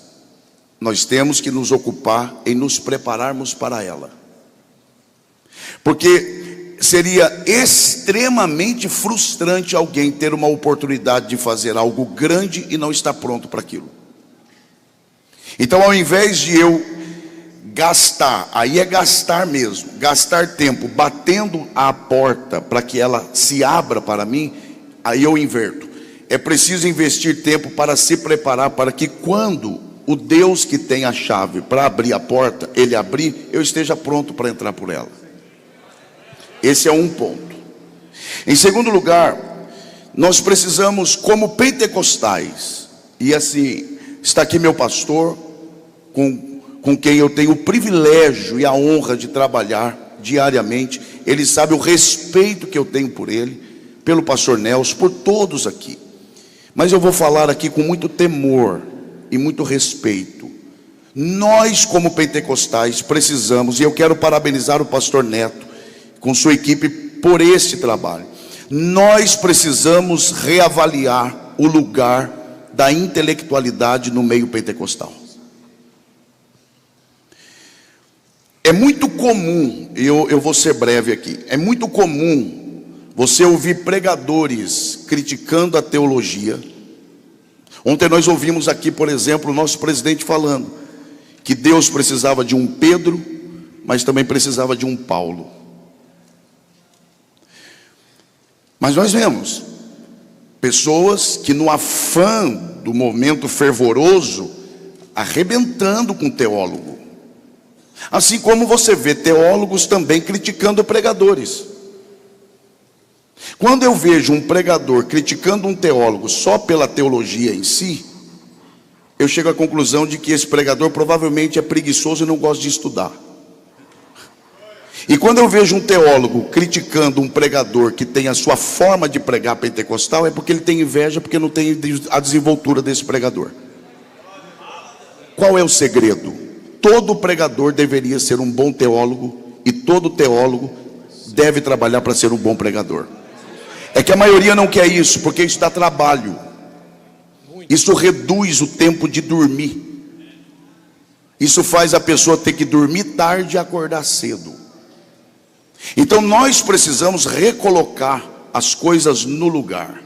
D: Nós temos que nos ocupar em nos prepararmos para ela. Porque seria extremamente frustrante alguém ter uma oportunidade de fazer algo grande e não estar pronto para aquilo. Então, ao invés de eu gastar, aí é gastar mesmo, gastar tempo batendo à porta para que ela se abra para mim, aí eu inverto. É preciso investir tempo para se preparar para que quando o Deus que tem a chave para abrir a porta, Ele abrir, eu esteja pronto para entrar por ela. Esse é um ponto. Em segundo lugar, nós precisamos, como pentecostais, e assim, está aqui meu pastor, com quem eu tenho o privilégio e a honra de trabalhar diariamente. Ele sabe o respeito que eu tenho por ele, pelo pastor Nelson, por todos aqui. Mas eu vou falar aqui com muito temor e muito respeito. Nós, como pentecostais, precisamos, e eu quero parabenizar o pastor Neto com sua equipe por este trabalho. Nós precisamos reavaliar o lugar da intelectualidade no meio pentecostal. É muito comum, eu vou ser breve aqui, é muito comum você ouvir pregadores criticando a teologia. Ontem nós ouvimos aqui, por exemplo, o nosso presidente falando que Deus precisava de um Pedro, mas também precisava de um Paulo. Mas nós vemos pessoas que no afã do momento fervoroso, arrebentando com o teólogo. Assim como você vê teólogos também criticando pregadores. Quando eu vejo um pregador criticando um teólogo só pela teologia em si, eu chego à conclusão de que esse pregador provavelmente é preguiçoso e não gosta de estudar. E quando eu vejo um teólogo criticando um pregador que tem a sua forma de pregar pentecostal, é porque ele tem inveja, porque não tem a desenvoltura desse pregador. Qual é o segredo? Todo pregador deveria ser um bom teólogo, e todo teólogo deve trabalhar para ser um bom pregador. É que a maioria não quer isso, porque isso dá trabalho. Isso reduz o tempo de dormir. Isso faz a pessoa ter que dormir tarde e acordar cedo. Então nós precisamos recolocar as coisas no lugar.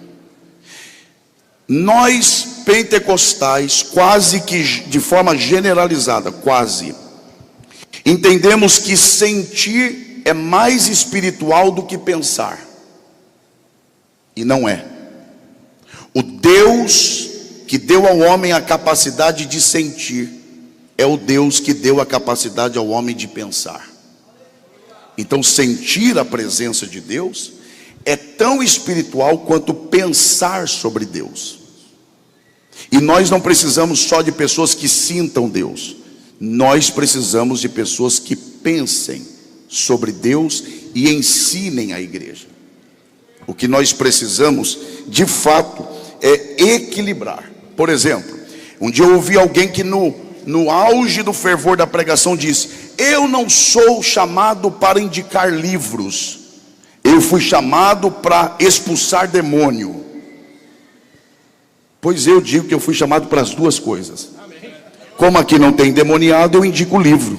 D: Nós pentecostais, quase que de forma generalizada, quase, entendemos que sentir é mais espiritual do que pensar. E não é. O Deus que deu ao homem a capacidade de sentir é o Deus que deu a capacidade ao homem de pensar. Então sentir a presença de Deus é tão espiritual quanto pensar sobre Deus. E nós não precisamos só de pessoas que sintam Deus. Nós precisamos de pessoas que pensem sobre Deus e ensinem a igreja. O que nós precisamos, de fato, é equilibrar. Por exemplo, um dia eu ouvi alguém que no auge do fervor da pregação disse: eu não sou chamado para indicar livros, eu fui chamado para expulsar demônio. Pois eu digo que eu fui chamado para as duas coisas. Como aqui não tem demoniado, eu indico o livro.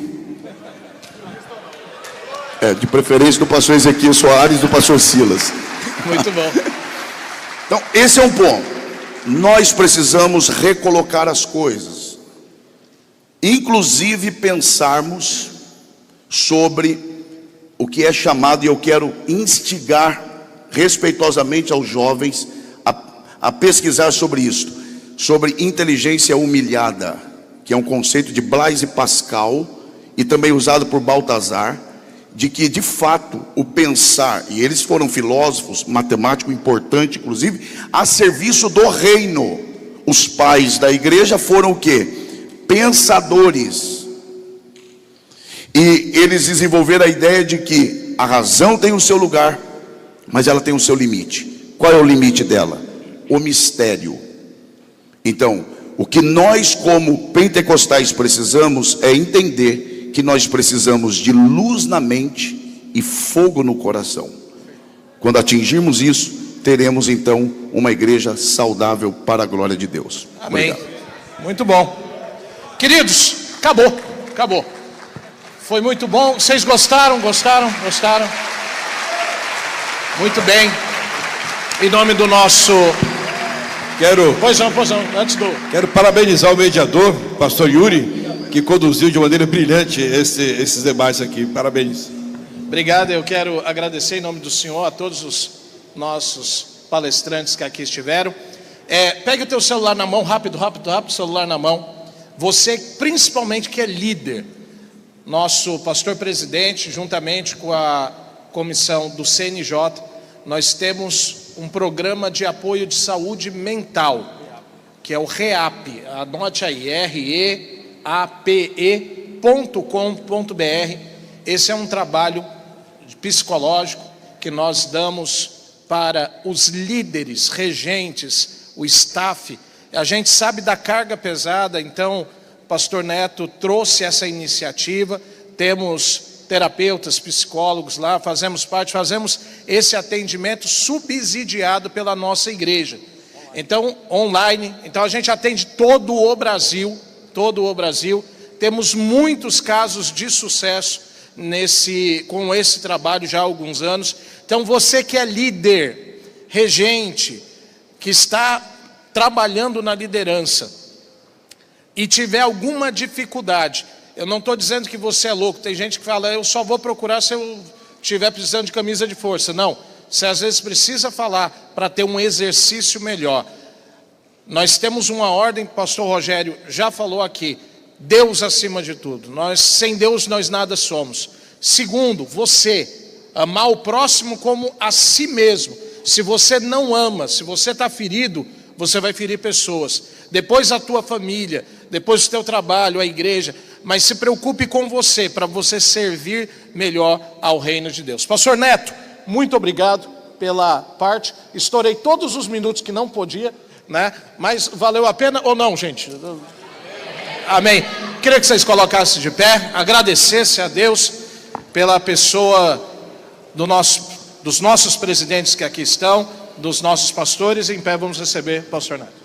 D: De preferência do pastor Ezequiel Soares e do pastor Silas.
H: Muito bom.
D: Então, esse é um ponto. Nós precisamos recolocar as coisas. Inclusive pensarmos sobre o que é chamado, e eu quero instigar respeitosamente aos jovens a pesquisar sobre isso, sobre inteligência humilhada, que é um conceito de Blaise Pascal e também usado por Baltazar, de que de fato o pensar, e eles foram filósofos, matemático importante inclusive, a serviço do reino. Os pais da igreja foram o quê? Pensadores. E eles desenvolveram a ideia de que a razão tem o seu lugar, mas ela tem o seu limite. Qual é o limite dela? O mistério. Então, o que nós como pentecostais precisamos é entender que nós precisamos de luz na mente e fogo no coração. Quando atingirmos isso, teremos então uma igreja saudável para a glória de Deus.
B: Amém.
D: Obrigado.
B: Muito bom. Queridos, acabou. Foi muito bom. Vocês gostaram? Muito bem. Em nome do nosso... Pois não, antes do...
E: Quero parabenizar o mediador, pastor Yuri, que conduziu de maneira brilhante esses debates aqui. Parabéns.
B: Obrigado, eu quero agradecer em nome do Senhor a todos os nossos palestrantes que aqui estiveram. Pegue o teu celular na mão, rápido, celular na mão. Você, principalmente que é líder, nosso pastor presidente, juntamente com a comissão do CNJ, nós temos um programa de apoio de saúde mental, que é o REAP, anote aí, reape.com.br. Esse é um trabalho psicológico que nós damos para os líderes, regentes, o staff. A gente sabe da carga pesada, então o pastor Neto trouxe essa iniciativa. Temos terapeutas, psicólogos lá, fazemos esse atendimento subsidiado pela nossa igreja. Então, online, então a gente atende todo o Brasil. Temos muitos casos de sucesso com esse trabalho já há alguns anos. Então, você que é líder, regente, que está trabalhando na liderança e tiver alguma dificuldade, eu não estou dizendo que você é louco. Tem gente que fala, eu só vou procurar se eu estiver precisando de camisa de força. Não, você às vezes precisa falar para ter um exercício melhor. Nós temos uma ordem, o pastor Rogério já falou aqui, Deus acima de tudo. Sem Deus nós nada somos. Segundo, você amar o próximo como a si mesmo. Se você não ama, se você está ferido, você vai ferir pessoas. Depois a tua família, depois o teu trabalho, a igreja. Mas se preocupe com você, para você servir melhor ao reino de Deus. Pastor Neto, muito obrigado pela parte. Estourei todos os minutos que não podia, né? Mas valeu a pena ou não, gente? Amém. Queria que vocês colocassem de pé, agradecesse a Deus pela pessoa dos nossos presidentes que aqui estão, dos nossos pastores. Em pé vamos receber o pastor Neto.